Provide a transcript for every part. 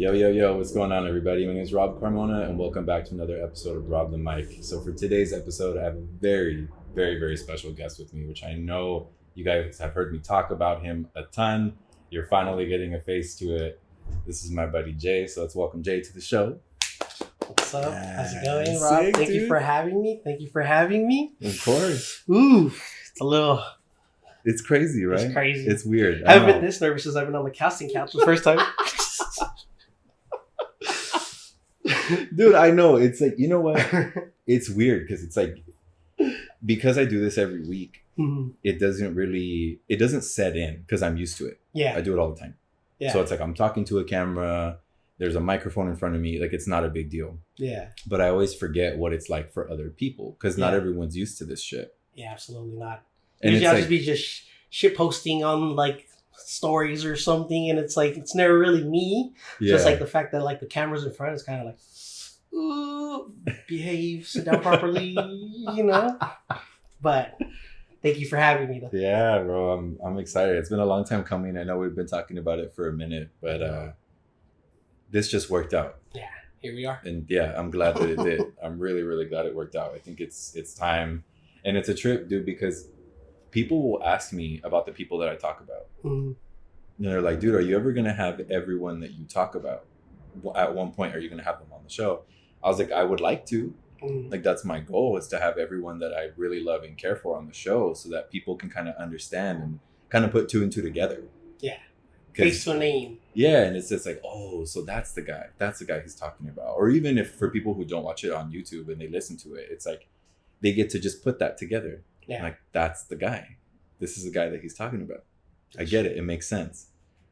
Yo, what's going on, everybody? My name is Rob Carmona, and welcome back to another episode of Rob the Mic. So for today's episode, I have a very, very, very special guest with me, which I know you guys have heard me talk about him a ton. You're finally getting a face to it. This is my buddy Jay, so let's welcome Jay to the show. What's up? How's it going, Rob? Sick, Thank you for having me. Of course. Ooh, it's a little... It's crazy, right? It's crazy. It's weird. I haven't been this nervous since I've been on the casting couch the first time. Dude, I know. It's like, you know what? It's weird because it's like, because I do this every week, it doesn't set in because I'm used to it. Yeah. I do it all the time. Yeah. So it's like I'm talking to a camera, there's a microphone in front of me, like it's not a big deal. Yeah. But I always forget what it's like for other people because not everyone's used to this shit. Yeah, absolutely not. And usually it's I'll like, just be just shit posting on like stories or something, and it's like it's never really me. yeah. Just like the fact that like the camera's in front is kind of like, ooh, behave, sit down properly, you know. But thank you for having me, though. Yeah, bro, I'm excited. It's been a long time coming. I know we've been talking about it for a minute, but this just worked out. Yeah, here we are. And yeah, I'm glad that it did. I'm really, really glad it worked out. I think it's time, and it's a trip, dude, because people will ask me about the people that I talk about. Mm-hmm. And they're like, dude, are you ever going to have everyone that you talk about? At one point, are you going to have them on the show? I was like, I would like to. Mm-hmm. Like, that's my goal, is to have everyone that I really love and care for on the show so that people can kind of understand and kind of put two and two together. Yeah. Face to a name. Yeah, and it's just like, oh, so that's the guy. That's the guy he's talking about. Or even if for people who don't watch it on YouTube and they listen to it, it's like they get to just put that together. Yeah. Like, that's the guy. This is the guy that he's talking about. I get it. It makes sense.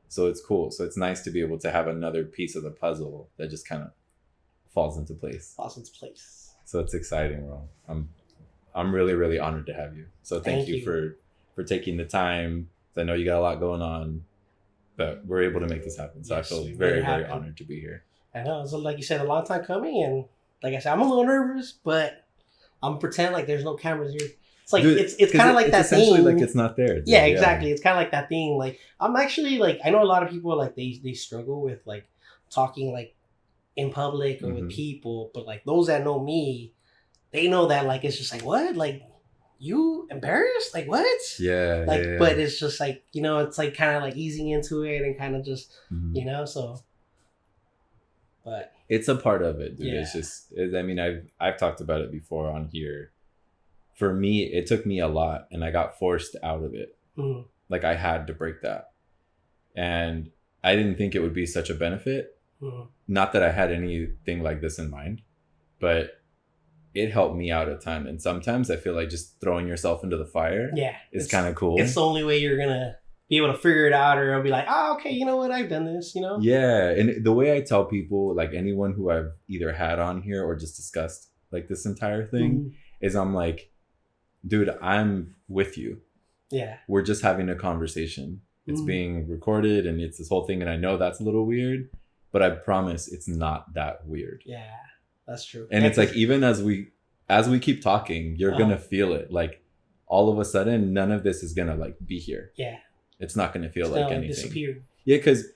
So it's cool. So it's nice to be able to have another piece of the puzzle that just kind of falls into place. So it's exciting, bro. I'm really, really honored to have you. So thank you for taking the time. I know you got a lot going on, but we're able to make this happen. So yes, I feel very, very honored to be here. I know. It's like you said, a long time coming. And like I said, I'm a little nervous, but I'm pretend like there's no cameras here. It's like, dude, it's kind of like that thing. Essentially like it's not there. Dude. Yeah, exactly. It's kind of like that thing. Like, I'm actually like, I know a lot of people like they struggle with like talking like in public or with people, but like those that know me, they know that like it's just like, what? Like, you embarrassed? Like, what? Yeah. Like, yeah. But it's just like, you know, it's like kind of like easing into it and kind of just, you know, so. But it's a part of it, dude. Yeah. It's just, I mean, I've talked about it before on here. For me, it took me a lot, and I got forced out of it. Mm-hmm. Like, I had to break that. And I didn't think it would be such a benefit. Mm-hmm. Not that I had anything like this in mind, but it helped me out a ton. And sometimes I feel like just throwing yourself into the fire is kind of cool. It's the only way you're going to be able to figure it out, or it'll be like, oh, okay, you know what? I've done this, you know? Yeah. And the way I tell people, like anyone who I've either had on here or just discussed like this entire thing, is I'm like, dude, I'm with you. Yeah. We're just having a conversation. It's being recorded and it's this whole thing. And I know that's a little weird, but I promise it's not that weird. Yeah, that's true. And it's like, even as we keep talking, you're going to feel it. Like, all of a sudden, none of this is going to like be here. Yeah. It's not going to feel like anything. Disappear. Yeah. Cause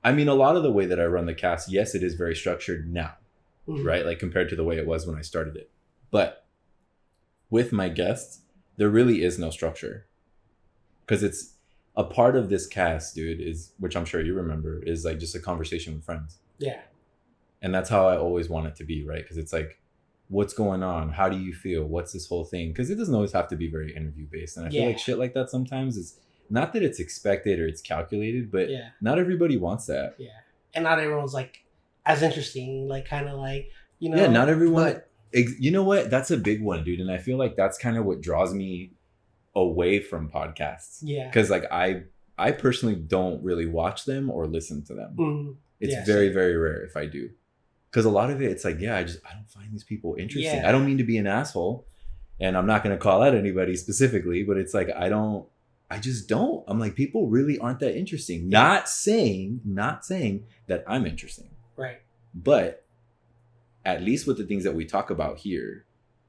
I mean, a lot of the way that I run the cast, yes, it is very structured now, right? Like compared to the way it was when I started it. But with my guests, there really is no structure, because it's a part of this cast, dude, is, which I'm sure you remember, is like just a conversation with friends. Yeah. And that's how I always want it to be, right? Because it's like, what's going on? How do you feel? What's this whole thing? Because it doesn't always have to be very interview based. And I feel like shit like that sometimes is not that it's expected or it's calculated, but not everybody wants that. Yeah. And not everyone's like as interesting, like kind of like, you know. Yeah, not everyone. You know what? That's a big one, dude. And I feel like that's kind of what draws me away from podcasts. Yeah. Because like I personally don't really watch them or listen to them. Mm-hmm. It's very, very rare if I do. Because a lot of it, it's like, I don't find these people interesting. Yeah. I don't mean to be an asshole. And I'm not going to call out anybody specifically, but it's like, I just don't. I'm like, people really aren't that interesting. Yeah. Not saying that I'm interesting. Right. But at least with the things that we talk about here,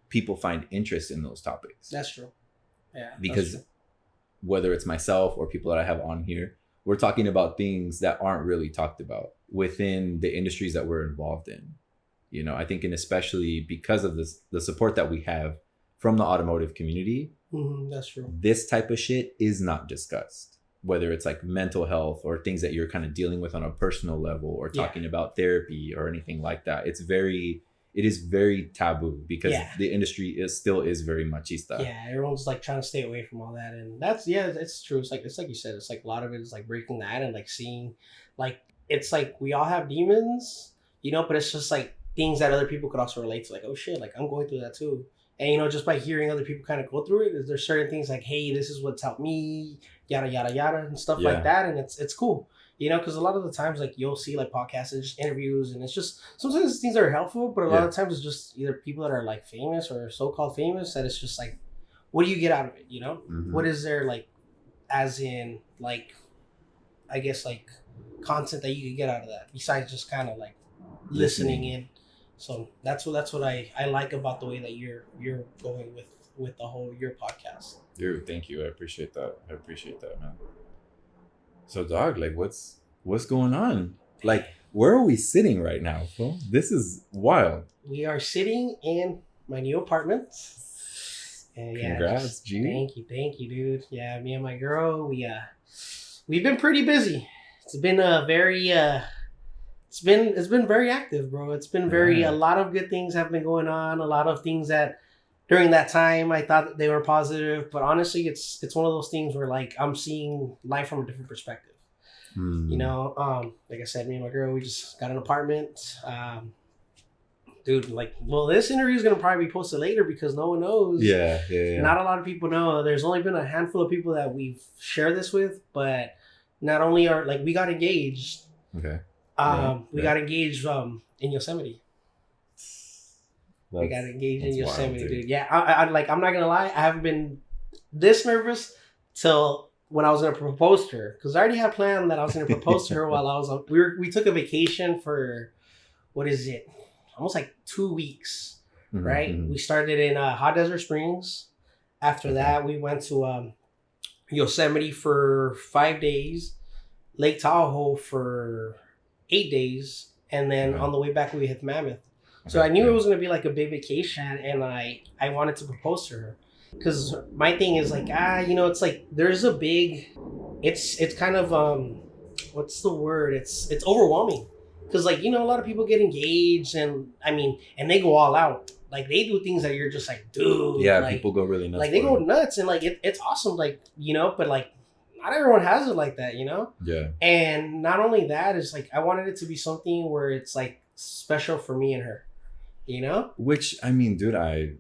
people find interest in those topics. That's true. Yeah. Because whether it's myself or people that I have on here, we're talking about things that aren't really talked about within the industries that we're involved in. You know, I think, and especially because of this, the support that we have from the automotive community, that's true. This type of shit is not discussed, whether it's like mental health or things that you're kind of dealing with on a personal level, or talking about therapy or anything like that. It is very taboo because the industry still is very machista. Yeah, everyone's like trying to stay away from all that, and that's it's true. It's like you said, it's like a lot of it is like breaking that and like seeing, like it's like we all have demons, you know, but it's just like things that other people could also relate to, like, oh shit, like I'm going through that too. And, you know, just by hearing other people kind of go through it, there's certain things like, hey, this is what's helped me, yada, yada, yada, and stuff like that. And it's cool, you know, because a lot of the times, like, you'll see, like, podcasts and just interviews, and it's just, sometimes it's things that are helpful, but a lot of times it's just either people that are, like, famous or so-called famous, that it's just, like, what do you get out of it, you know? What is there, like, as in, like, I guess, like, content that you could get out of that, besides just kind of, like, listening in. So that's what I like about the way that you're going with the whole your podcast. Dude, thank you. I appreciate that, man. So, dog, like, what's going on? Like, where are we sitting right now, fool? This is wild. We are sitting in my new apartment. And congrats, G. Thank you, dude. Yeah, me and my girl, we've been pretty busy. It's been a very It's been very active, bro. It's been a lot of good things have been going on. A lot of things that during that time I thought that they were positive, but honestly, it's one of those things where like I'm seeing life from a different perspective. You know, like I said, me and my girl, we just got an apartment. Dude, like, well, this interview is gonna probably be posted later because no one knows. Yeah. Not a lot of people know. There's only been a handful of people that we've shared this with, but not only are like we got engaged. Okay. We got engaged in Yosemite. We got engaged in Yosemite, wild, dude. Yeah, I like. I'm not gonna lie. I haven't been this nervous till when I was gonna propose to her, because I already had planned that I was gonna propose to her while I was on. We took a vacation for what is it? Almost like 2 weeks, right? We started in Hot Desert Springs. After that, we went to Yosemite for 5 days, Lake Tahoe for 8 days, and then on the way back we hit Mammoth. So I knew it was going to be like a big vacation, and I wanted to propose to her because my thing is like, you know, it's like there's a big, it's kind of what's the word? It's overwhelming because like, you know, a lot of people get engaged, and I mean, and they go all out. Like they do things that you're just like, dude. Yeah, like, people go really nuts. Like they go nuts, and like it's awesome, like, you know, but like not everyone has it like that, you know? Yeah. And not only that, is like I wanted it to be something where it's like special for me and her, you know? Which, I mean, dude,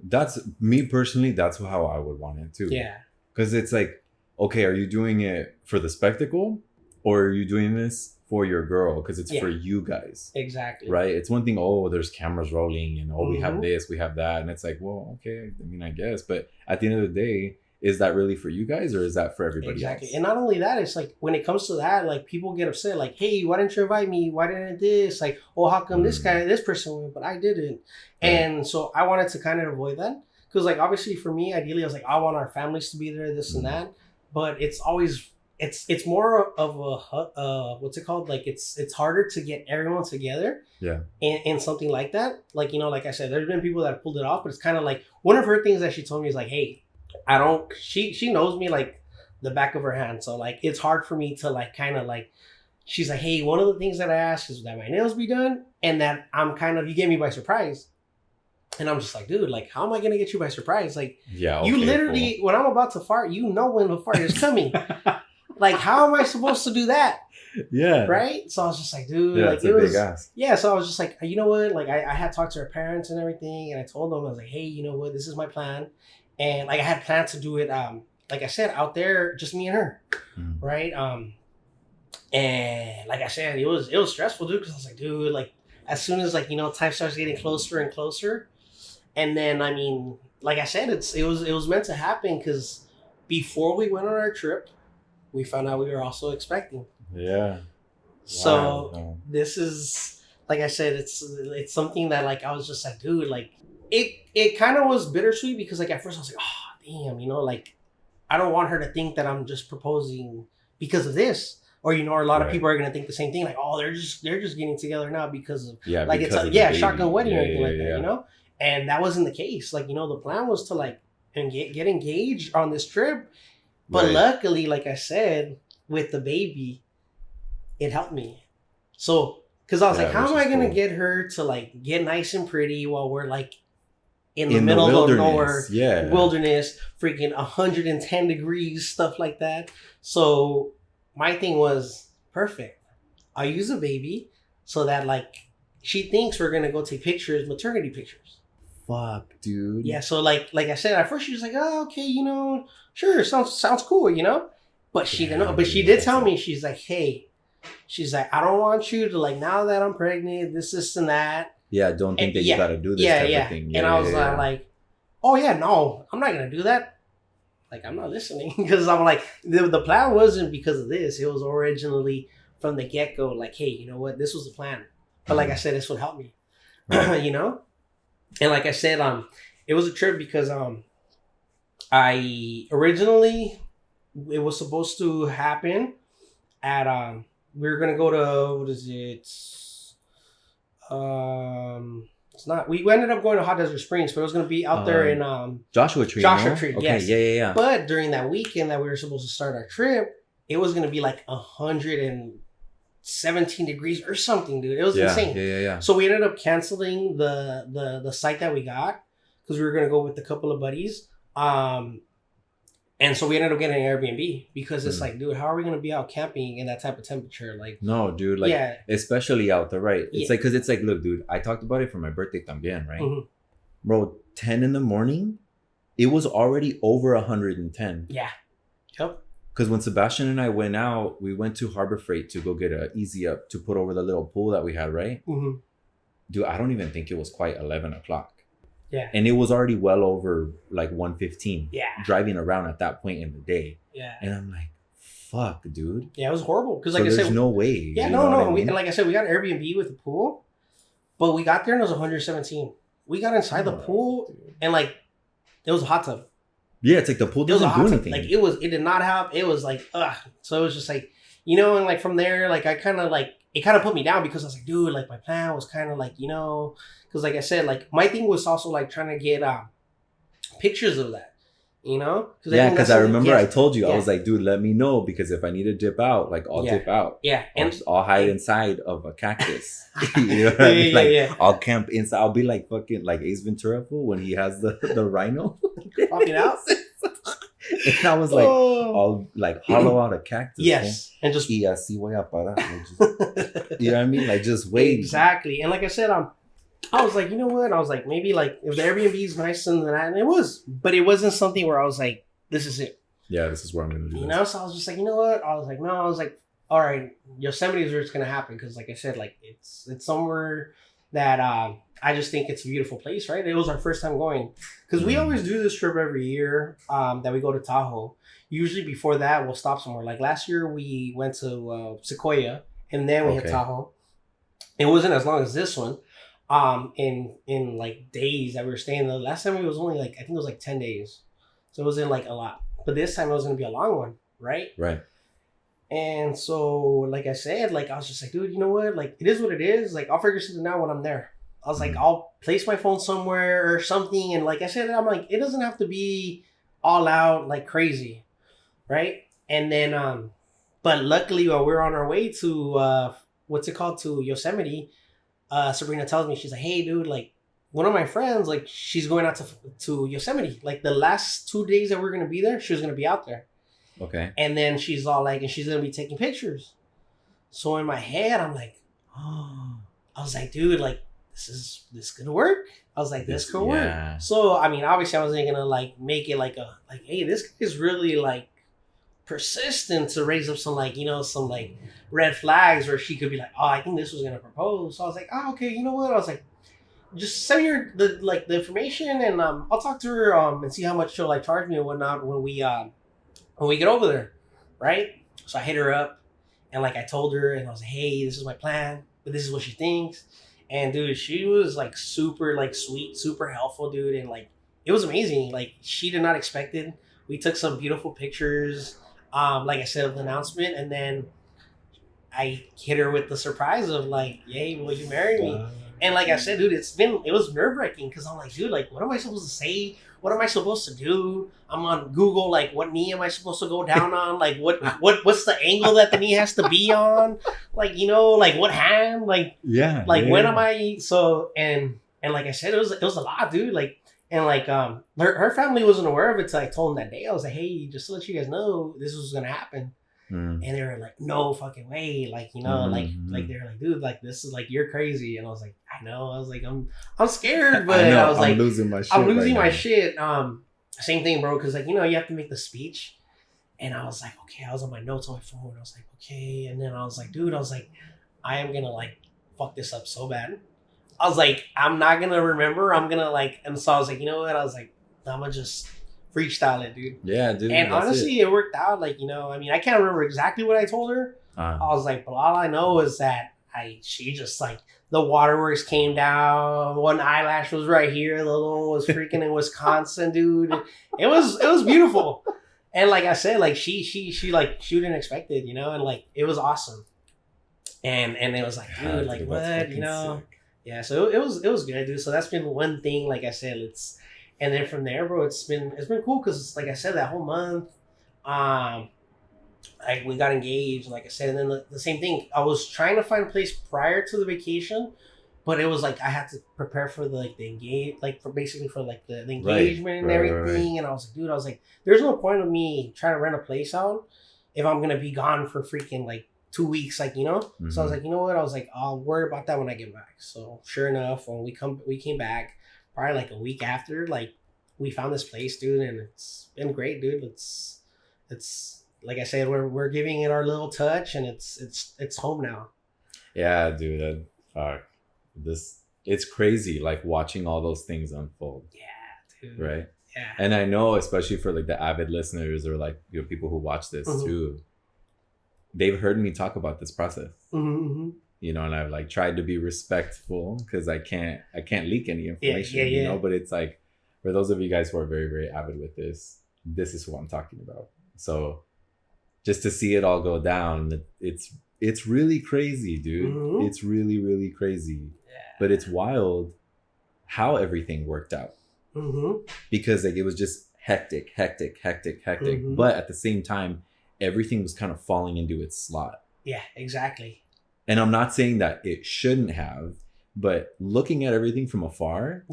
that's me personally, that's how I would want it too. Yeah. Because it's like, okay, are you doing it for the spectacle, or are you doing this for your girl? Because it's for you guys. Exactly. Right? It's one thing, oh, there's cameras rolling and we have this, we have that. And it's like, well, okay, I mean, I guess. But at the end of the day, is that really for you guys, or is that for everybody else? And not only that, it's like when it comes to that, like people get upset, like, hey, why didn't you invite me? Why didn't this? Like, oh, how come this person went, but I didn't? And so I wanted to kind of avoid that. Because like, obviously for me, ideally, I was like, I want our families to be there, this and that. But it's always, it's more of a, what's it called? Like it's harder to get everyone together. Yeah. In something like that. Like, you know, like I said, there's been people that have pulled it off, but it's kind of like, one of her things that she told me is like, hey, she knows me like the back of her hand. So like, it's hard for me to like, kind of like, she's like, hey, one of the things that I asked is that my nails be done, and that I'm kind of, you get me by surprise. And I'm just like, dude, like, how am I going to get you by surprise? Like, you literally, when I'm about to fart, you know when the fart is coming. Like, how am I supposed to do that? Yeah. Right? So I was just like, dude, like, it was, big ask. Yeah, so I was just like, you know what? Like, I had talked to her parents and everything, and I told them, I was like, hey, you know what? This is my plan. And like, I had planned to do it, like I said, out there, just me and her, right? And like I said, it was stressful, dude, because I was like, dude, like, as soon as like, you know, time starts getting closer and closer, and then I mean, like I said, it was meant to happen because before we went on our trip, we found out we were also expecting. Yeah. So this is, like I said, it's something that like I was just like, dude, like it kind of was bittersweet because like at first I was like, oh damn, you know, like I don't want her to think that I'm just proposing because of this. Or a lot of people are gonna think the same thing, like, oh, they're just getting together now because of like it's a shotgun wedding or anything like that, And that wasn't the case. Like, the plan was to like and get engaged on this trip, but luckily, like I said, with the baby, it helped me. So, because I was like, how am I gonna get her to like get nice and pretty while we're like in the middle of nowhere, wilderness, freaking 110 degrees, stuff like that. So my thing was perfect. I use a baby so that like she thinks we're gonna go take pictures, maternity pictures. Fuck, dude. Yeah, so like I said, at first she was like, oh, okay, sure, sounds cool, But she didn't know. But she did tell me, she's like, hey, I don't want you to like, now that I'm pregnant, this and that. Yeah, don't think that you gotta do this type of thing. And I was like, oh yeah, no, I'm not gonna do that. Like, I'm not listening, because I'm like, the plan wasn't because of this. It was originally from the get-go, like, hey, you know what? This was the plan. But like I said, this would help me, And like I said, it was a trip because I originally, it was supposed to happen at we were gonna go to, what is it? It's not. We ended up going to Hot Desert Springs, but it was going to be out there in Joshua Tree. Tree, okay, yes. Yeah. But during that weekend that we were supposed to start our trip, it was going to be like 117 degrees or something, dude. It was insane. Yeah. So we ended up canceling the site that we got because we were going to go with a couple of buddies. And so we ended up getting an Airbnb because it's like, dude, how are we going to be out camping in that type of temperature? Like, no, dude, like, especially out there, right? It's like, because it's like, look, dude, I talked about it for my birthday también, right? Mm-hmm. Bro, 10 in the morning, it was already over 110. Yeah. Yep. Because when Sebastian and I went out, we went to Harbor Freight to go get a Easy Up to put over the little pool that we had, right? Mm-hmm. Dude, I don't even think it was quite 11 o'clock. Yeah. And it was already well over like 1:15. Yeah. Driving around at that point in the day. Yeah. And I'm like, fuck, dude. Yeah, it was horrible. Because like I said, there's no way. Yeah, no. I mean? And like I said, we got an Airbnb with a pool, but we got there and it was 117. We got inside the pool and like it was a hot tub. Yeah, it's like the pool doesn't do anything. Like it did not have. It was like So it was just like, and like from there, like I kind of like it kind of put me down because I was like, dude, like my plan was kind of like, because like I said, like my thing was also like trying to get pictures of that, because I remember I told you, I was like, dude, let me know, because if I need to dip out, like I'll dip out. Yeah. And I'll hide inside of a cactus. You know what I mean? Like I'll camp inside. I'll be like fucking like Ace Ventura fool when he has the rhino. Popping out. And I was like, I'll like hollow out a cactus. Yes. And just y así voy a parar. You know what I mean? Like just wait. Exactly. And like I said, I was like, you know what? I was like, maybe like if the Airbnb is nicer than that, and it was, but it wasn't something where I was like, this is it. Yeah, this is where I'm gonna do this. So I was just like, you know what? I was like, no. I was like, all right, Yosemite is where it's gonna happen, because like I said, like it's somewhere that I just think it's a beautiful place, right? It was our first time going, because we always do this trip every year that we go to Tahoe. Usually before that, we'll stop somewhere. Like last year, we went to Sequoia, and then we hit Tahoe. It wasn't as long as this one. In like days that we were staying. The last time it was only like, I think it was like 10 days. So it wasn't like a lot. But this time it was going to be a long one, right? Right. And so, like I said, like I was just like, dude, you know what? Like it is what it is. Like I'll figure something out when I'm there. I was like, I'll place my phone somewhere or something. And like I said, I'm like, it doesn't have to be all out like crazy, right? And then, but luckily while we're on our way to, to Yosemite, Sabrina tells me, she's like, hey dude, like one of my friends, like she's going out to Yosemite. Like the last 2 days that we're going to be there, she was going to be out there. Okay. And then she's all like, and she's going to be taking pictures. So in my head, I'm like, I was like, dude, like this could work. I was like, this could work. So, I mean, obviously I wasn't going to like make it like hey, this is really like persistent to raise up some like, some like red flags where she could be like, oh, I think this was gonna propose. So I was like, oh, okay, you know what? I was like, just send me the information and I'll talk to her and see how much she'll like charge me and whatnot when we get over there, right? So I hit her up and like I told her and I was like, hey, this is my plan, but this is what she thinks. And dude, she was like super like sweet, super helpful, dude, and like it was amazing. Like she did not expect it. We took some beautiful pictures. like I said, of the announcement, and then I hit her with the surprise of like, "Yay, will you marry me?" And like I said, dude, it was nerve wracking because I'm like, dude, like, what am I supposed to say? What am I supposed to do? I'm on Google, like, what knee am I supposed to go down on? Like, what's the angle that the knee has to be on? Like, like what hand? Like, when am I? So and like I said, it was a lot, dude. Like, and like her family wasn't aware of it till I told them that day. I was like, hey, just to let you guys know, this was gonna happen. And they were like, no fucking way. Like, like they were like, dude, like this is like, you're crazy. And I was like, I know. I was like, I'm scared, but I was like, I'm losing my shit. I'm losing my shit. Same thing, bro. Cause like, you have to make the speech. And I was like, okay, I was on my notes on my phone. I was like, okay. And then I was like, dude, I am gonna like fuck this up so bad. I was like, I'm not gonna remember. I'm gonna like, and so I was like, you know what? I was like, I'm gonna just freestyle it, dude. Yeah, dude. And honestly, it worked out. Like, I mean, I can't remember exactly what I told her. I was like, but all I know is that she just like, the waterworks came down. One eyelash was right here. The other one was freaking in Wisconsin, dude. It was beautiful. And like I said, like she like, she didn't expect it, and like, it was awesome. And it was like, dude, like what, sick. Yeah. So it was good, dude. So that's been one thing. Like I said, and then from there, bro, it's been cool because, like I said, that whole month, like we got engaged, like I said, and then the same thing. I was trying to find a place prior to the vacation, but it was like I had to prepare for the engagement, the engagement and everything. Right. And I was like, dude, there's no point of me trying to rent a place out if I'm gonna be gone for freaking like 2 weeks, like. Mm-hmm. So I was like, you know what? I was like, I'll worry about that when I get back. So sure enough, when we came back. Probably like a week after, like we found this place, dude, and it's been great, dude. It's like I said, we're giving it our little touch, and it's home now. Yeah, dude. It's crazy, like watching all those things unfold. Yeah, dude. Right. Yeah. And I know, especially for like the avid listeners or like people who watch this too, they've heard me talk about this process. Mm-hmm. And I've like tried to be respectful because I can't leak any information, but it's like, for those of you guys who are very, very avid with this is what I'm talking about. So just to see it all go down, it's really crazy, dude. Mm-hmm. It's really, really crazy. Yeah. But it's wild how everything worked out. Mm-hmm. Because like it was just hectic. Mm-hmm. But at the same time, everything was kind of falling into its slot. Yeah, exactly. And I'm not saying that it shouldn't have, but looking at everything from afar,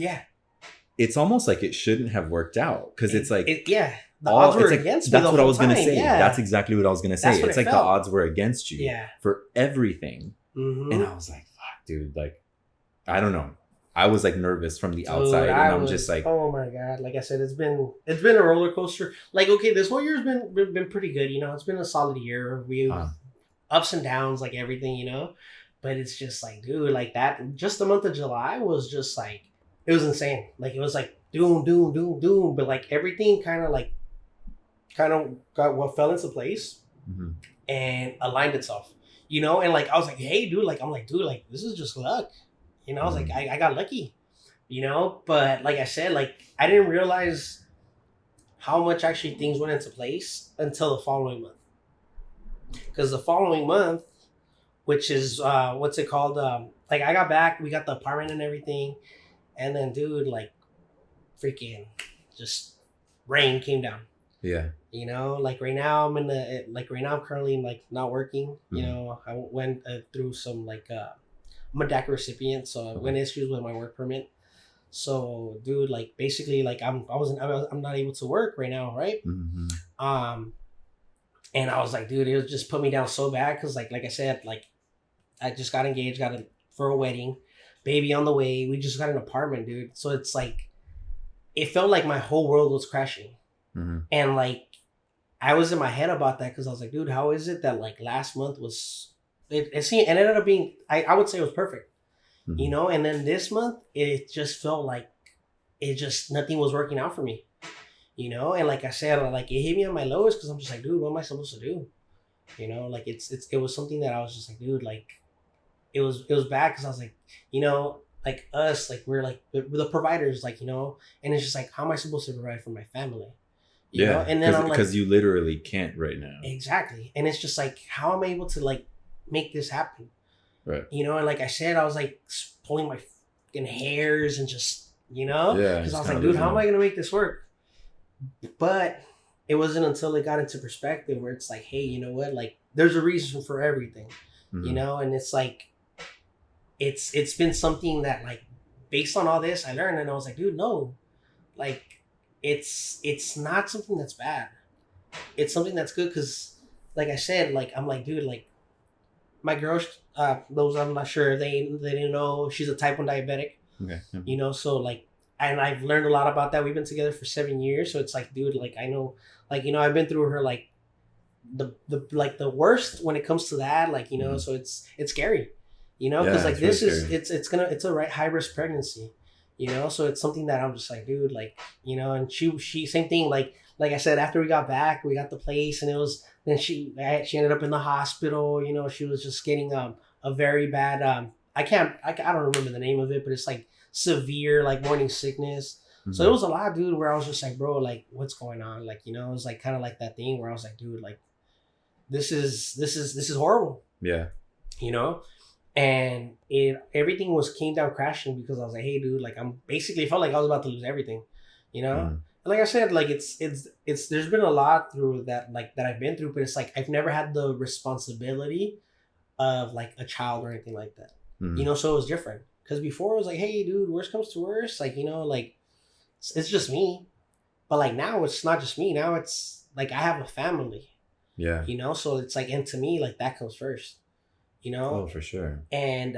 it's almost like it shouldn't have worked out because it's like, the odds were against me. That's what I was gonna say. Yeah. That's exactly what I was gonna say. It's like the odds were against you for everything. Mm-hmm. And I was like, fuck, dude, like, I don't know. I was like nervous from the outside, and I'm just like, oh my god! Like I said, it's been a roller coaster. Like, okay, this whole year's been pretty good. It's been a solid year. We've ups and downs, like everything, but it's just like, dude, like that, just the month of July was just like, it was insane. Like, it was like doom, but like everything kind of got what fell into place and aligned itself, and like, I was like, hey, dude, like, I'm like, dude, like, this is just luck, I was like, I got lucky, but like I said, like, I didn't realize how much actually things went into place until the following month. Because the following month, which is what's it called? Like, I got back, we got the apartment and everything, and then, dude, like, freaking just rain came down. Yeah. Like right now I'm currently like not working. I went through some like I'm a DACA recipient, so I went issues with my work permit. So, dude, like basically, like I'm not able to work right now, right? Mm-hmm. And I was like, dude, it just put me down so bad because, like I said, like I just got engaged, for a wedding, baby on the way. We just got an apartment, dude. So it's like, it felt like my whole world was crashing. Mm-hmm. And like, I was in my head about that because I was like, dude, how is it that like last month it ended up being, I would say it was perfect, mm-hmm. And then this month, it just felt like nothing was working out for me. And like I said, like it hit me on my lowest because I'm just like, dude, what am I supposed to do? Like it was something that I was just like, dude, like it was bad because I was like, like us, like we're like the providers, like, and it's just like, how am I supposed to provide for my family? You know? And then I'm like, because you literally can't right now. Exactly. And it's just like, how am I able to like make this happen? Right. You know, and like I said, I was like pulling my fucking hairs and just, you know, because I was like, dude, how am I gonna make this work? But it wasn't until it got into perspective where it's like, hey, you know what? Like, there's a reason for everything, you know, and it's like, it's been something that like, based on all this, I learned, and I was like, dude, no, like, it's not something that's bad. It's something that's good because, like I said, like I'm like, dude, like my girl, those I'm not sure they didn't know she's a type 1 diabetic. Okay. Yeah. You know, so like, and I've learned a lot about that. We've been together for 7 years, so it's like, dude, like I know, like, you know, I've been through her like the worst when it comes to that, like, you know, so it's scary, you know, because like this really is it's a high risk pregnancy, you know, so it's something that I'm just like, dude, like, you know, and she same thing, like I said, after we got back, we got the place, and it was then she ended up in the hospital, you know, she was just getting a very bad I don't remember the name of it, but it's like severe like morning sickness. So it was a lot, dude, where I was just like, bro, like, what's going on? Like, you know, it was like kind of like that thing where I was like, dude, like, this is horrible. Yeah. You know? And everything came down crashing because I was like, hey, dude, like, I'm basically felt like I was about to lose everything, you know? And like I said, like, it's there's been a lot through that, like, that I've been through, but it's like, I've never had the responsibility of like a child or anything like that, you know? So it was different. Because before it was like, hey, dude, worst comes to worst, like, you know, like, it's just me. But like now it's not just me. Now it's like I have a family. Yeah. You know, so it's like, and to me, like, that comes first. You know? Oh, for sure. And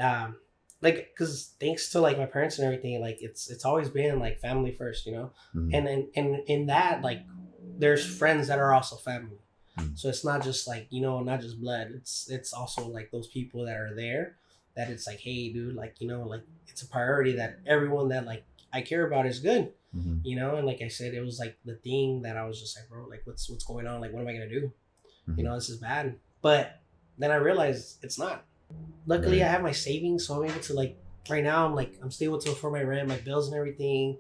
like, because thanks to like my parents and everything, like it's always been like family first, you know? And then and in that, like, there's friends that are also family. So it's not just like, you know, not just blood. It's also like those people that are there that it's like, hey, dude, like, you know, like, it's a priority that everyone that like I care about is good, you know? And like I said, it was like the thing that I was just like, bro, like, what's going on? Like, what am I going to do? You know, this is bad. But then I realized it's not. Luckily, I have my savings, so I'm able to, like, right now, I'm stable to afford my rent, my bills and everything.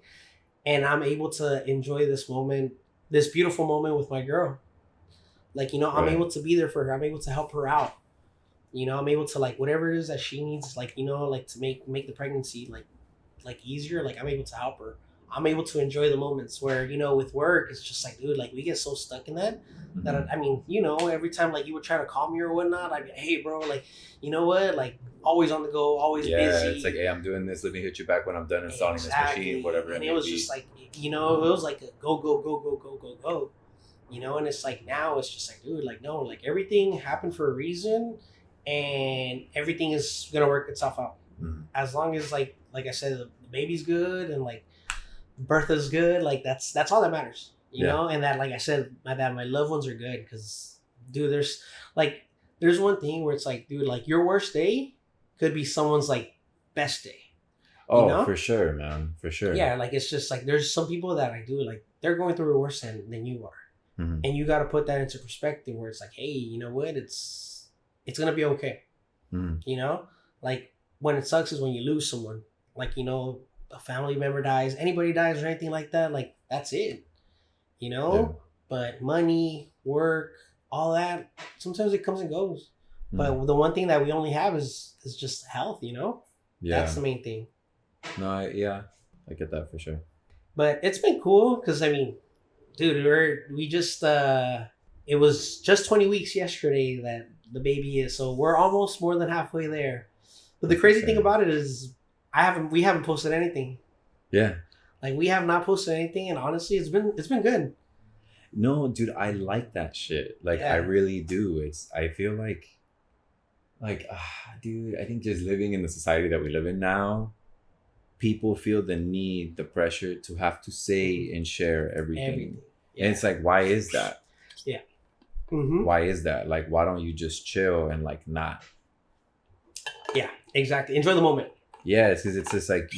And I'm able to enjoy this moment, this beautiful moment with my girl. Like, you know, I'm able to be there for her. I'm able to help her out. You know, I'm able to, like, whatever it is that she needs, like, you know, like, to make the pregnancy like easier, like, I'm able to help her. I'm able to enjoy the moments where, you know, with work, it's just like, dude, like, we get so stuck in that I mean, you know, every time like you would try to call me or whatnot, I'd be like, hey, bro, like, you know what, like, always on the go, always busy. It's like, hey, I'm doing this, let me hit you back when I'm done installing this machine, whatever. And it was just like, you know, it was like a go, you know. And it's like, now it's just like, dude, like, no, like, everything happened for a reason, and everything is gonna work itself out. As long as like I said, the baby's good, and like Bertha's good, like, that's all that matters, you know. And that, like I said, that my loved ones are good, because, dude, there's one thing where it's like, dude, like, your worst day could be someone's like best day. Oh, know? For sure, man, for sure. Yeah, like, it's just like, there's some people that I do, like, they're going through it worse than you are, and you got to put that into perspective where it's like, hey, you know what, it's gonna be okay. You know, like, when it sucks is when you lose someone, like, you know, a family member dies, anybody dies or anything like that, like, that's it, you know. Yeah. But money, work, all that, sometimes it comes and goes. But the one thing that we only have is just health, you know. Yeah, that's the main thing. No, I get that for sure. But it's been cool because, I mean, dude, we just it was just 20 weeks yesterday that the baby is, so we're almost more than halfway there. But the crazy thing about it is we haven't posted anything. Yeah. Like, we have not posted anything, and honestly, it's been good. No, dude, I like that shit. Like, I really do. I feel like, dude, I think just living in the society that we live in now, people feel the need, the pressure to have to say and share everything. Yeah. And it's like, why is that? Yeah. Why is that? Like, why don't you just chill and, like, not? Yeah, exactly. Enjoy the moment. Yeah, it's because it's just like,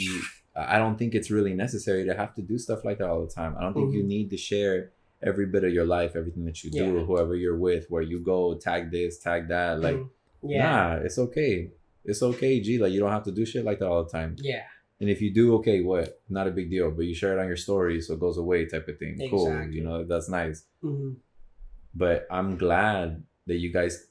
I don't think it's really necessary to have to do stuff like that all the time. I don't think you need to share every bit of your life, everything that you do, whoever you're with, where you go, tag this, tag that. Like, nah, it's okay. It's okay, G. Like, you don't have to do shit like that all the time. Yeah. And if you do, okay, what? Not a big deal. But you share it on your story, so it goes away, type of thing. Exactly. Cool. You know, that's nice. Mm-hmm. But I'm glad that you guys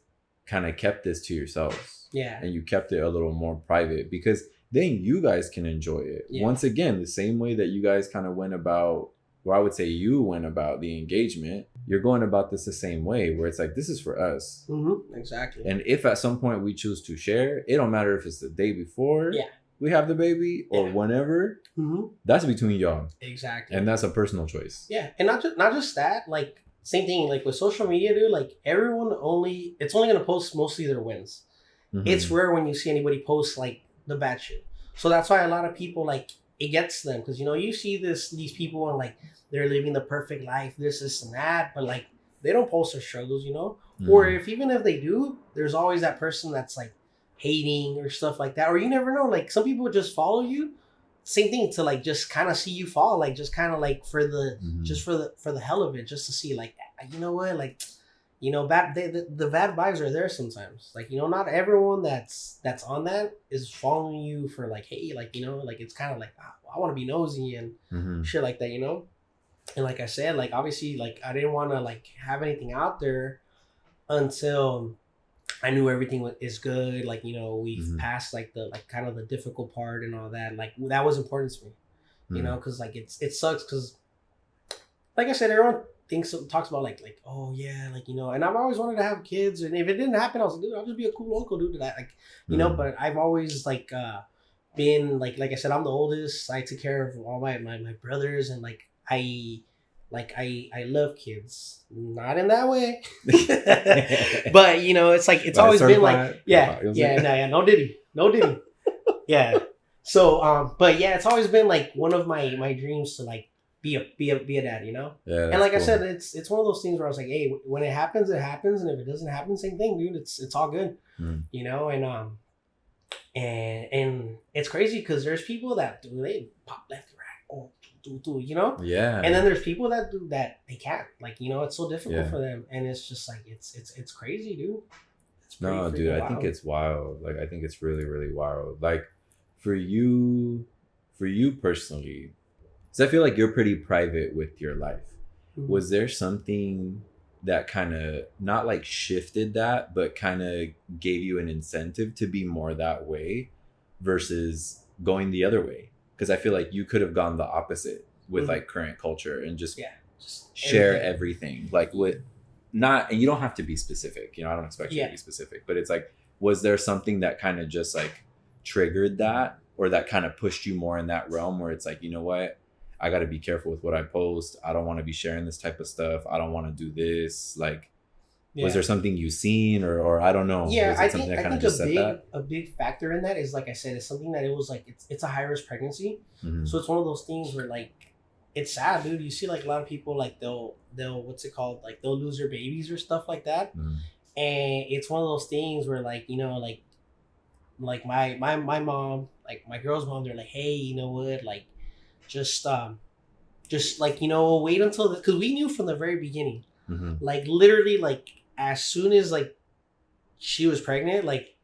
kind of kept this to yourselves. Yeah. And you kept it a little more private, because then you guys can enjoy it. Yeah. Once again, the same way that you guys kind of went about, or I would say you went about the engagement, you're going about this the same way, where it's like, this is for us. Mm-hmm. Exactly. And if at some point we choose to share, it don't matter if it's the day before we have the baby or whenever. Mm-hmm. That's between y'all. Exactly. And that's a personal choice. Yeah. And not just that, like, same thing, like with social media, dude, like everyone it's only going to post mostly their wins. Mm-hmm. It's rare when you see anybody post like the bad shit. So that's why a lot of people, like, it gets them, because, you know, you see these people and like they're living the perfect life, this and that, but like they don't post their struggles, you know. Mm-hmm. Or even if they do, there's always that person that's like hating or stuff like that. Or you never know, like some people just follow you, same thing, to like just kind of see you fall, like just kind of like for the just for the hell of it, just to see like, you know what, like, you know, the bad vibes are there sometimes. Like, you know, not everyone that's on that is following you for like, hey, like, you know, like it's kind of like, I want to be nosy and shit like that, you know. And like I said, like obviously, like I didn't want to like have anything out there until I knew everything is good. Like, you know, we've passed like the like kind of the difficult part and all that. Like that was important to me, you know, because like it sucks because, like I said, everyone talks about like oh yeah, like, you know, and I've always wanted to have kids, and if it didn't happen, I was like, dude, I'll just be a cool uncle, dude. That, like, you know, but I've always like been like I said, I'm the oldest. I took care of all my brothers, and like I love kids, not in that way, but you know, it's like it's always been like no diddy, yeah. So but yeah, it's always been like one of my dreams to like be a dad, you know. Yeah, and like cool. I said, it's one of those things where I was like, hey, when it happens, it happens, and if it doesn't happen, same thing, dude. It's all good, you know. And it's crazy because there's people that do, they pop left, right, you know. Yeah. And then there's people that do that they can't, like, you know, it's so difficult for them, and it's just like it's crazy, dude. No, dude, I think it's wild. Like, I think it's really, really wild. Like, for you personally, because I feel like you're pretty private with your life. Mm-hmm. Was there something that kind of not like shifted that, but kind of gave you an incentive to be more that way versus going the other way? Because I feel like you could have gone the opposite with like current culture and just share everything. Like with not, and you don't have to be specific, you know, I don't expect you to be specific, but it's like, was there something that kind of just like triggered that, or that kind of pushed you more in that realm where it's like, you know what, I got to be careful with what I post. I don't want to be sharing this type of stuff. I don't want to do this. Like, was there something you seen, or I don't know? Yeah, I think a big factor in that is, like I said, it's something that it was like, it's a high risk pregnancy. Mm-hmm. So it's one of those things where like, it's sad, dude. You see like a lot of people, like they'll what's it called? Like they'll lose their babies or stuff like that. Mm-hmm. And it's one of those things where like, you know, like my mom, like my girl's mom, they're like, hey, you know what? Like, just like, you know, wait until, because we knew from the very beginning, like literally like as soon as like she was pregnant, like,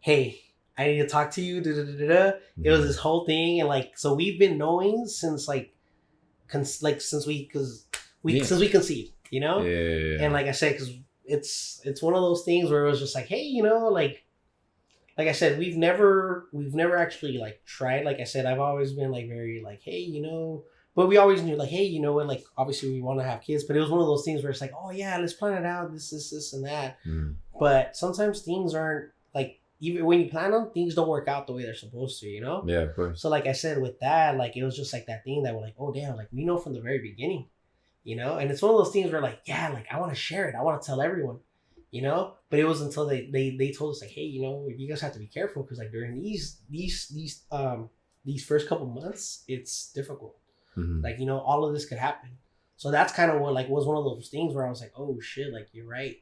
hey, I need to talk to you. It was this whole thing, and like, so we've been knowing since like since we conceived, you know. Yeah. And like I said, because it's one of those things where it was just like, hey, you know, like I said, we've never actually like tried. Like I said, I've always been like very like, hey, you know, but we always knew like, hey, you know what, like obviously we want to have kids, but it was one of those things where it's like, oh yeah, let's plan it out, this and that. But sometimes things aren't like, even when you plan them, things don't work out the way they're supposed to, you know? Yeah, of course. So like I said, with that, like it was just like that thing that we're like, oh damn, like we know from the very beginning, you know? And it's one of those things where like, yeah, like I want to share it, I want to tell everyone, you know. But it was until they told us like, hey, you know, you guys have to be careful, because like during these first couple months, it's difficult. Like, you know, all of this could happen. So that's kind of what like was one of those things where I was like, oh shit, like you're right.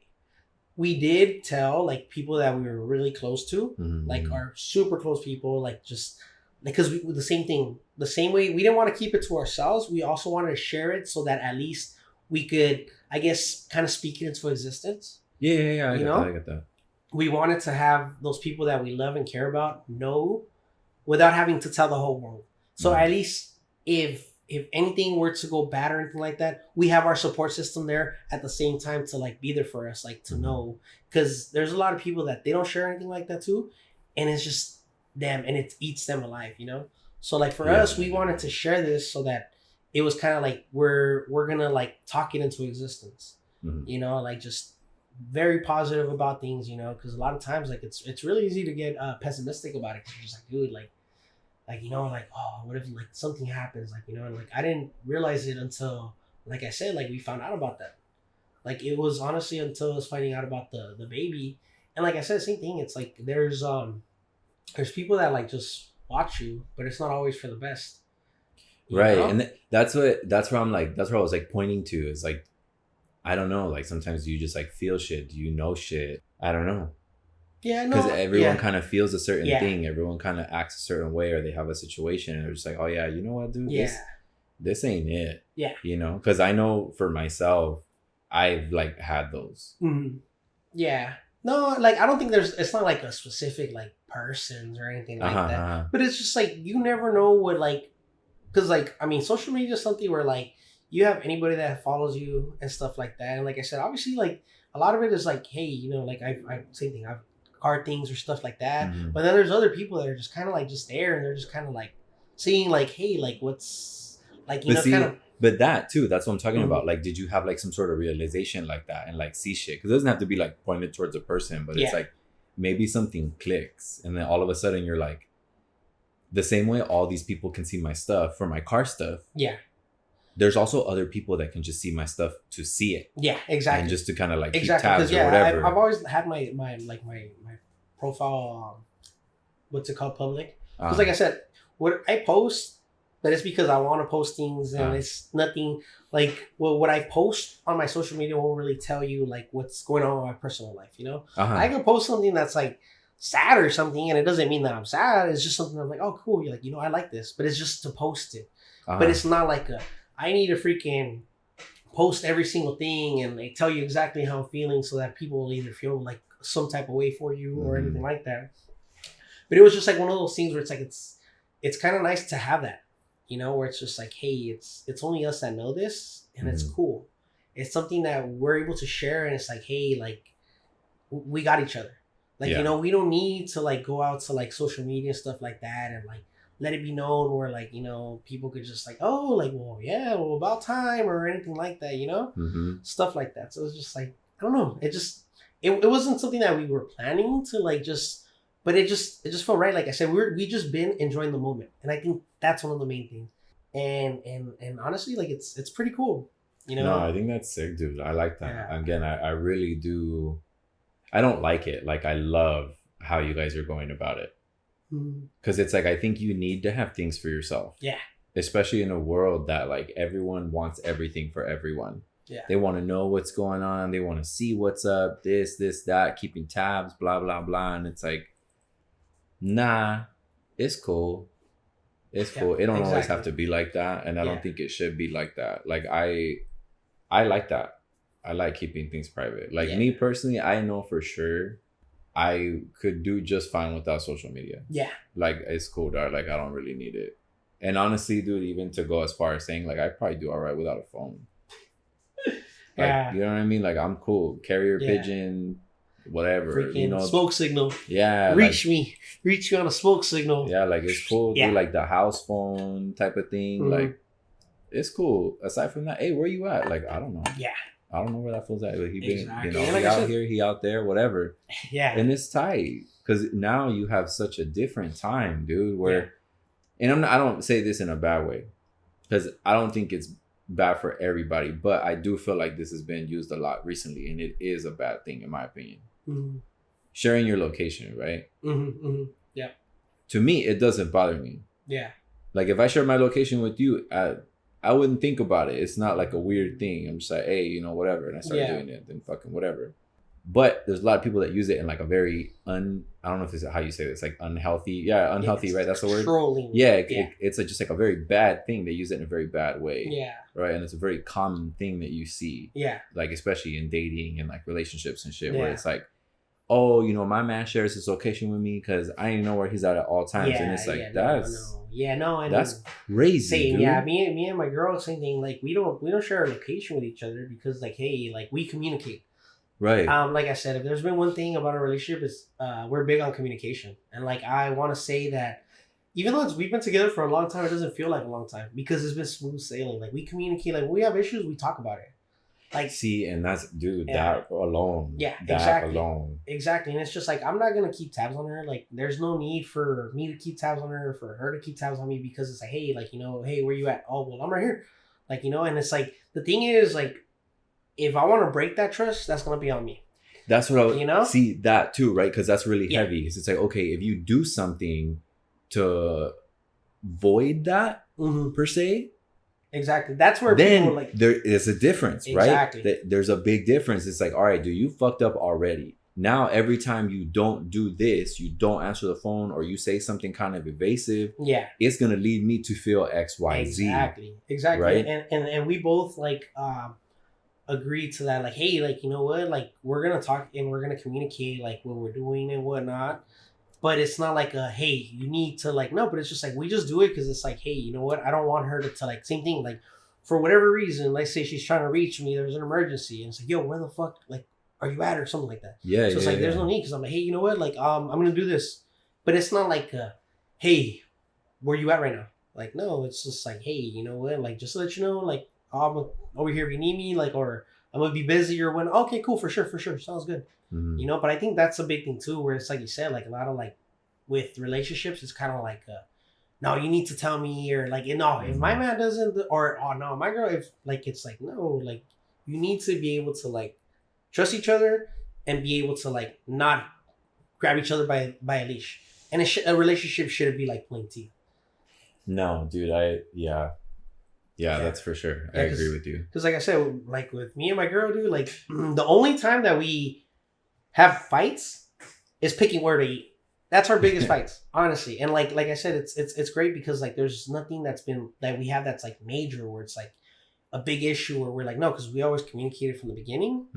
We did tell like people that we were really close to, like our super close people, like just because we the same thing, the same way we didn't want to keep it to ourselves. We also wanted to share it so that at least we could, I guess, kind of speak it into existence. Yeah. I get that. We wanted to have those people that we love and care about know without having to tell the whole world. So Right. at least if anything were to go bad or anything like that, we have our support system there at the same time to like be there for us, like to know, because there's a lot of people that they don't share anything like that too, and it's just them and it eats them alive, you know. So like for us, we wanted to share this so that it was kind of like we're gonna like talk it into existence, you know, like just very positive about things, you know, because a lot of times like it's really easy to get pessimistic about it. 'Cause you're just like, dude, like, you know, like, oh, what if like something happens, like, you know, and like I didn't realize it until, like I said, like we found out about that. Like it was honestly until I was finding out about the baby, and like I said, same thing. It's like there's people that like just watch you, but it's not always for the best. Right, know? And that's where I'm like, that's where I was like pointing to is like, I don't know, like sometimes you just like feel shit, do you know shit? I don't know. Yeah, no. Because everyone kind of feels a certain thing. Everyone kind of acts a certain way, or they have a situation, and they're just like, "Oh yeah, you know what, dude? This ain't it." Yeah. You know, because I know for myself, I've like had those. Mm-hmm. Yeah. No, like I don't think it's not like a specific like persons or anything like that. But it's just like you never know what like, because like I mean, social media is something where like you have anybody that follows you and stuff like that, and like I said, obviously like a lot of it is like, hey, you know, like I same thing, I've card things or stuff like that. But then there's other people that are just kind of like just there and they're just kind of like seeing like, hey, like what's like, you know, kind of. But that too, that's what I'm talking about. Like, did you have like some sort of realization like that and like see shit? Because it doesn't have to be like pointed towards a person, but it's like maybe something clicks and then all of a sudden you're like, the same way all these people can see my stuff for my car stuff. Yeah. There's also other people that can just see my stuff to see it. Yeah, exactly. And just to kind of like keep tabs or whatever. I've always had my profile, what's it called, public. Because like I said, what I post, but it's because I want to post things, and it's nothing like what I post on my social media won't really tell you like what's going on in my personal life. You know, I can post something that's like sad or something, and it doesn't mean that I'm sad. It's just something I'm like, oh cool, you're like, you know, I like this, but it's just to post it. But it's not like I need to freaking post every single thing and they tell you exactly how I'm feeling so that people will either feel like some type of way for you or anything like that. But it was just like one of those things where it's like it's kind of nice to have that, you know, where it's just like, hey, it's only us that know this, and it's cool. It's something that we're able to share, and it's like, hey, like we got each other. Like, you know, we don't need to like go out to like social media and stuff like that and like let it be known where like, you know, people could just like, oh, like, well, yeah, well, about time or anything like that, you know, stuff like that. So it's just like, I don't know. It wasn't something that we were planning to like just, but it just felt right. Like I said, we just been enjoying the moment. And I think that's one of the main things. And honestly, like it's pretty cool, you know? No, I think that's sick, dude. I like that. Yeah. Again, I really do. I don't like it. Like I love how you guys are going about it. Because it's like, I think you need to have things for yourself. Yeah. Especially in a world that like everyone wants everything for everyone. Yeah. They want to know what's going on. They want to see what's up, this, that, keeping tabs, blah, blah, blah. And it's like, nah, it's cool. It's cool. It don't always have to be like that. And I don't think it should be like that. Like I like that. I like keeping things private. Like me personally, I know for sure I could do just fine without social media. Yeah. Like, it's cool, dog. Like, I don't really need it. And honestly, dude, even to go as far as saying, like, I probably do all right without a phone. Like, you know what I mean? Like, I'm cool. Carrier pigeon, whatever. Freaking, you know, smoke signal. Yeah. Reach me on a smoke signal. Yeah, like, it's cool. Yeah. Do like the house phone type of thing. Like, it's cool. Aside from that, hey, where you at? Like, I don't know. Yeah. I don't know where that fool's at. Like, he been, you know, he out here, he out there, whatever. Yeah. And it's tight because now you have such a different time, dude. Where, and I don't say this in a bad way, because I don't think it's bad for everybody, but I do feel like this has been used a lot recently, and it is a bad thing in my opinion. Sharing your location, right? Yeah. To me, it doesn't bother me. Yeah. Like if I share my location with you, I wouldn't think about it. It's not like a weird thing. I'm just like, hey, you know, whatever. And I start doing it, then fucking whatever. But there's a lot of people that use it in like a very I don't know if this is how you say this, like unhealthy. Yeah, unhealthy, right? That's the word. Controlling. Yeah, it's just like a very bad thing. They use it in a very bad way. Yeah. Right? And it's a very common thing that you see. Yeah. Like especially in dating and like relationships and shit, where it's like, oh, you know, my man shares his location with me because I didn't know where he's at all times. And it's like, and that's crazy. Same, dude. yeah. Me and my girl, same thing. Like we don't share our location with each other because like, hey, like we communicate. Right. Like I said, if there's been one thing about our relationship is we're big on communication. And like I want to say that even though we've been together for a long time, it doesn't feel like a long time because it's been smooth sailing. Like we communicate, like when we have issues, we talk about it. Like see, and that's that alone. Yeah, that exactly. alone. Exactly. And it's just like I'm not gonna keep tabs on her. Like there's no need for me to keep tabs on her, for her to keep tabs on me because it's like, hey, like, you know, hey, where you at? Oh, well, I'm right here. Like, you know, and it's like the thing is like if I want to break that trust, that's gonna be on me. That's what I would, you know, see that too, right? Because that's really heavy. Because it's like, okay, if you do something to void that per se, exactly. That's where then people like there is a difference, exactly. right? There's a big difference. It's like, all right, dude, you fucked up already. Now every time you don't do this, you don't answer the phone or you say something kind of evasive, it's gonna lead me to feel X, Y, Z. Exactly. Right? And we both like agree to that, like, hey, like, you know what, like we're gonna talk and we're gonna communicate like what we're doing and whatnot. But it's not like a, hey, you need to like, no, but it's just like, we just do it because it's like, hey, you know what? I don't want her to like, same thing, like for whatever reason, let's say she's trying to reach me, there's an emergency. And it's like, yo, where the fuck, like, are you at or something like that? Yeah. So it's like, there's no need because I'm like, hey, you know what? Like, I'm going to do this. But it's not like, hey, where you at right now? Like, no, it's just like, hey, you know what? Like, just to let you know, like, I'm over here if you need me, like, or I'm going to be busy or when, okay, cool, for sure. Sounds good. Mm-hmm. You know, but I think that's a big thing too, where it's like you said, like a lot of like with relationships, it's kind of like, no, you need to tell me, or like, no, if my man doesn't, or oh no, my girl, if like, it's like, no, like you need to be able to like trust each other and be able to like not grab each other by a leash. And a relationship shouldn't be like playing teeth. No, dude, yeah, that's for sure. I agree with you. Because like I said, like with me and my girl, dude, like the only time that we have fights is picking where to eat. That's our biggest fights, honestly. And like I said, it's great because like there's nothing that we have that's like major where it's like a big issue where we're like, no, because we always communicated from the beginning,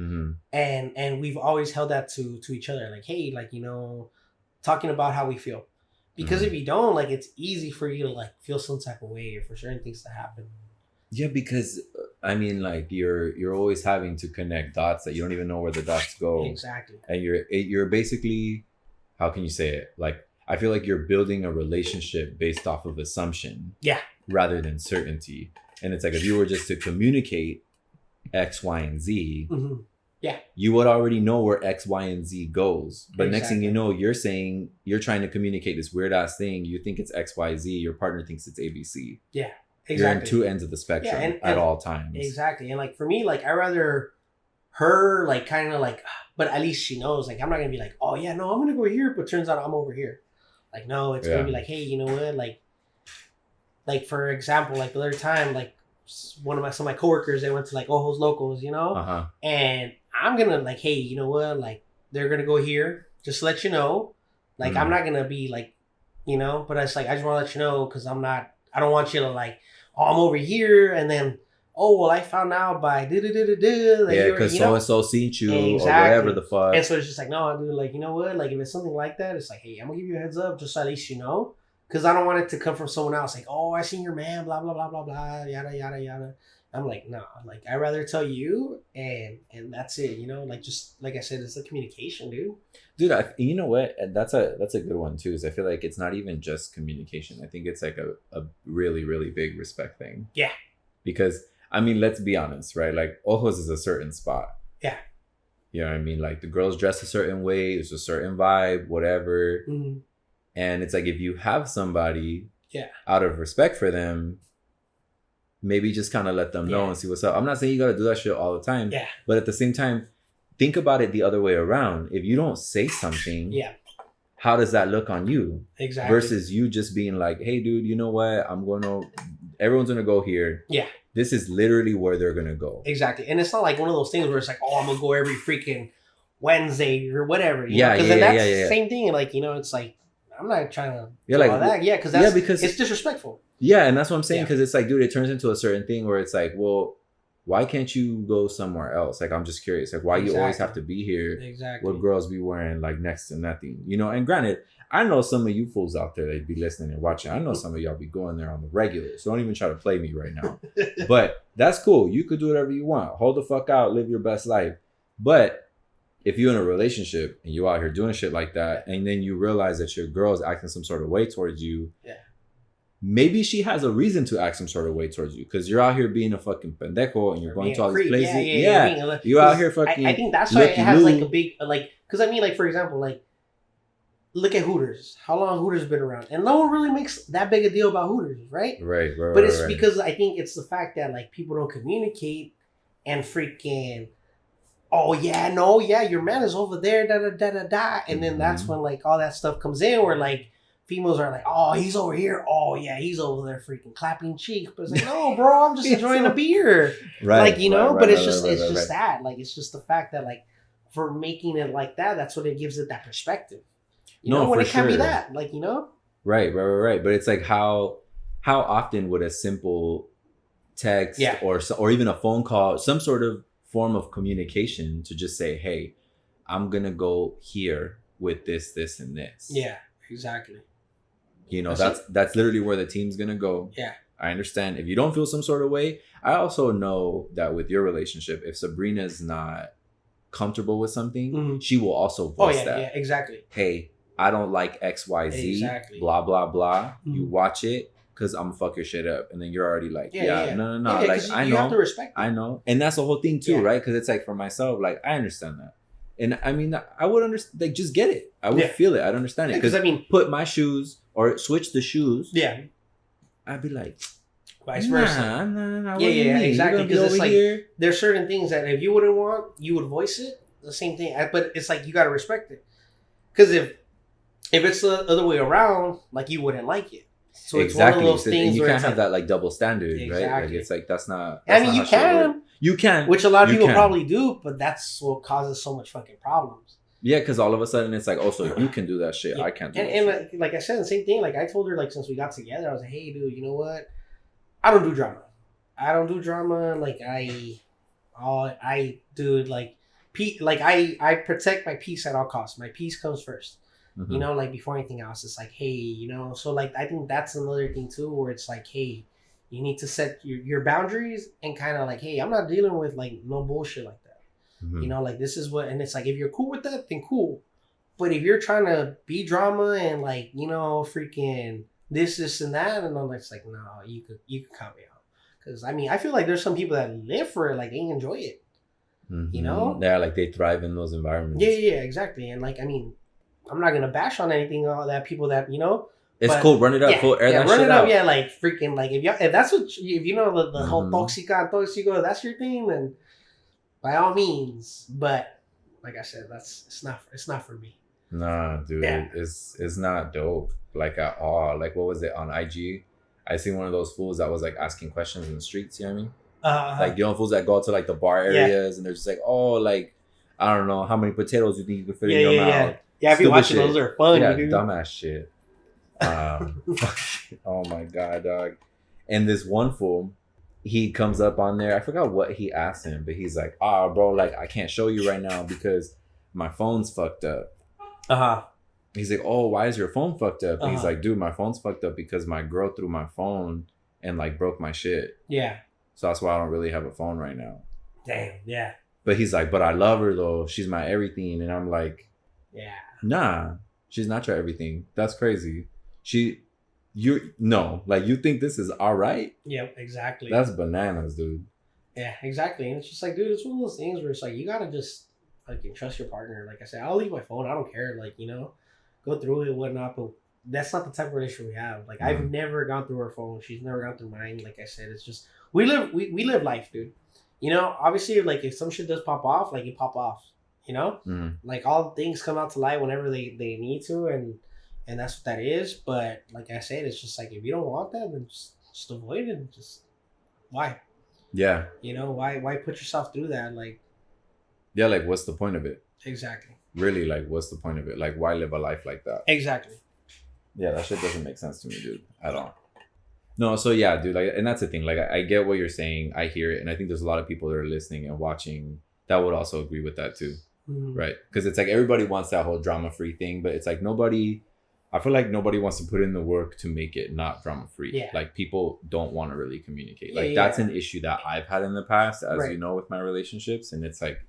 and we've always held that to each other, like, hey, like, you know, talking about how we feel. Because if you don't, like, it's easy for you to like feel some type of way or for certain things to happen. Yeah, because I mean, like you're always having to connect dots that you don't even know where the dots go. Exactly. And you're basically, how can you say it? Like, I feel like you're building a relationship based off of assumption. Yeah. Rather than certainty. And it's like, if you were just to communicate X, Y, and Z, yeah, you would already know where X, Y, and Z goes. But next thing you know, you're saying, you're trying to communicate this weird ass thing. You think it's X, Y, Z. Your partner thinks it's ABC. Yeah. Exactly. You're on two ends of the spectrum at all times. Exactly. And like for me, like I rather her like kind of like, but at least she knows, like I'm not gonna be like, oh yeah, no, I'm gonna go here, but turns out I'm over here. Like, no, it's gonna be like, hey, you know what, like for example, like the other time, like some of my coworkers, they went to like Ojos Locals, you know, and I'm gonna like, hey, you know what, like they're gonna go here, just to let you know, like I'm not gonna be like, you know, but it's like I just want to let you know because I don't want you to like, oh, I'm over here, and then, oh, well, I found out by da-da-da-da-da. Like, yeah, because so-and-so seen you, or whatever the fuck. And so it's just like, no, dude, like, you know what? Like, if it's something like that, it's like, hey, I'm going to give you a heads up just so at least you know. Because I don't want it to come from someone else. Like, oh, I seen your man, blah, blah, blah, blah, blah, yada, yada, yada. I'm like, no, like, I'd rather tell you, and that's it, you know? Like, just, like I said, it's the communication, dude. Dude, you know what? That's a good one, too, is I feel like it's not even just communication. I think it's like a really, really big respect thing. Yeah. Because, I mean, let's be honest, right? Like, Ojos is a certain spot. Yeah. You know what I mean? Like, the girls dress a certain way, there's a certain vibe, whatever. Mm-hmm. And it's like, if you have somebody out of respect for them, maybe just kind of let them know and see what's up. I'm not saying you got to do that shit all the time. Yeah. But at the same time, think about it the other way around. If you don't say something, how does that look on you? Exactly. Versus you just being like, hey, dude, you know what? Everyone's going to go here. Yeah. This is literally where they're going to go. Exactly. And it's not like one of those things where it's like, oh, I'm going to go every freaking Wednesday or whatever. Yeah, because that's the same thing. And like, you know, it's like, I'm not trying to do all that. Yeah, because it's disrespectful. Yeah, and that's what I'm saying, because it's like, dude, it turns into a certain thing where it's like, well, why can't you go somewhere else? Like, I'm just curious. Like, why you always have to be here? Exactly. What girls be wearing like next to nothing, you know? And granted, I know some of you fools out there that be listening and watching. I know some of y'all be going there on the regular. So don't even try to play me right now. But that's cool. You could do whatever you want. Hold the fuck out. Live your best life. But if you're in a relationship and you out here doing shit like that, and then you realize that your girl is acting some sort of way towards you, maybe she has a reason to act some sort of way towards you because you're out here being a fucking pendejo and you're going to all these places. You're out here fucking. I think that's why it has like a big like because I mean like for example like look at Hooters. How long Hooters been around? And no one really makes that big a deal about Hooters, right? Right. But it's because I think it's the fact that like people don't communicate and freaking. Oh yeah, no, yeah, your man is over there, da da da da da, and then that's when like all that stuff comes in where like. Females are like, oh, he's over here. Oh, yeah, he's over there freaking clapping cheeks. But it's like, no, bro, I'm just enjoying a beer. Right. Like, you know, but it's just that. Like, it's just the fact that, like, for making it like that, that's what it gives it that perspective. You know, when it can't be that. Like, you know? Right. But it's like how often would a simple text or even a phone call, some sort of form of communication to just say, hey, I'm going to go here with this, and this. Yeah, exactly. You know, that's literally where the team's gonna go. Yeah. I understand. If you don't feel some sort of way, I also know that with your relationship, if Sabrina's not comfortable with something, she will also voice that. Yeah, exactly. Hey, I don't like XYZ, blah, blah, blah. You watch it because I'm gonna fuck your shit up. And then you're already like, no. Yeah, like, I know. You have to respect it. I know. And that's the whole thing too, right? Because it's like for myself, like, I understand that. And I mean, I would understand, like, just get it. I would feel it. I'd understand it. Because, I mean, put my shoes or switch the shoes. Yeah. I'd be like, vice versa. Nah, yeah, exactly. Because it's like, there's certain things that if you wouldn't want, you would voice it. The same thing. But it's like, you got to respect it. Because if it's the other way around, like, you wouldn't like it. So it's one of those things you where can't have that like double standard, right? Like it's like that's not. I mean, you can, which a lot of people probably do, but that's what causes so much fucking problems. Yeah, because all of a sudden it's like, oh, so you can do that shit, I can't do that shit. And like I said, the same thing. Like I told her, like since we got together, I was like, hey, dude, you know what? I don't do drama. Like I do like I protect my peace at all costs. My peace comes first. Mm-hmm. You know, like before anything else, it's like, hey, you know, so like I think that's another thing too, where it's like, hey, you need to set your boundaries and kind of like, hey, I'm not dealing with like no bullshit like that. Mm-hmm. You know, like this is what, and it's like if you're cool with that, then cool. But if you're trying to be drama and like, you know, freaking this and that, and all that's like, no, you could cut me out. Because I mean, I feel like there's some people that live for it, like they enjoy it. Mm-hmm. You know, yeah, like they thrive in those environments. Yeah, exactly. And like, I mean, I'm not gonna bash on anything all that people that, you know. It's cool. Run it up. Cool. Air that shit out. Run it up. Yeah, like freaking like if that's what if you know the whole toxico, that's your thing, then by all means. But like I said, it's not for me. Nah, dude, it's not dope like at all. Like what was it on IG? I seen one of those fools that was like asking questions in the streets. You know what I mean? Like you know fools that go to like the bar areas and they're just like, oh, like I don't know how many potatoes you think you can fit in your mouth. Yeah, if you're watching those are fun. Yeah, dumbass shit. Oh my god, dog. And this one fool, he comes up on there. I forgot what he asked him, but he's like, bro, like I can't show you right now because my phone's fucked up. He's like, oh, why is your phone fucked up? And he's like, dude, my phone's fucked up because my girl threw my phone and like broke my shit. Yeah. So that's why I don't really have a phone right now. Damn, yeah. But he's like, but I love her though. She's my everything. And I'm like, yeah. Nah, she's not your everything. That's crazy. Like you think this is all right? Yep, exactly. That's bananas, dude. Yeah, exactly. And it's just like, dude, it's one of those things where it's like, you gotta just fucking trust your partner. Like I said, I'll leave my phone. I don't care. Like, you know, go through it and whatnot. But that's not the type of relationship we have. Like, I've never gone through her phone. She's never gone through mine. Like I said, it's just, we live life, dude. You know, obviously, like, if some shit does pop off, like, it pop off. You know? Like, all things come out to light whenever they need to, and that's what that is. But, like I said, it's just like, if you don't want that, then just avoid it. Just, why? Yeah. You know, why put yourself through that? Like, yeah, like, what's the point of it? Exactly. Really, like, what's the point of it? Like, why live a life like that? Exactly. Yeah, that shit doesn't make sense to me, dude, at all. No, so yeah, dude, like, and that's the thing. Like, I get what you're saying. I hear it, and I think there's a lot of people that are listening and watching that would also agree with that too, right? Because it's like everybody wants that whole drama-free thing, but it's like nobody. I feel like nobody wants to put in the work to make it not drama-free. Yeah. Like people don't want to really communicate. Yeah, Like that's an issue that I've had in the past, as right. you know, with my relationships, and it's like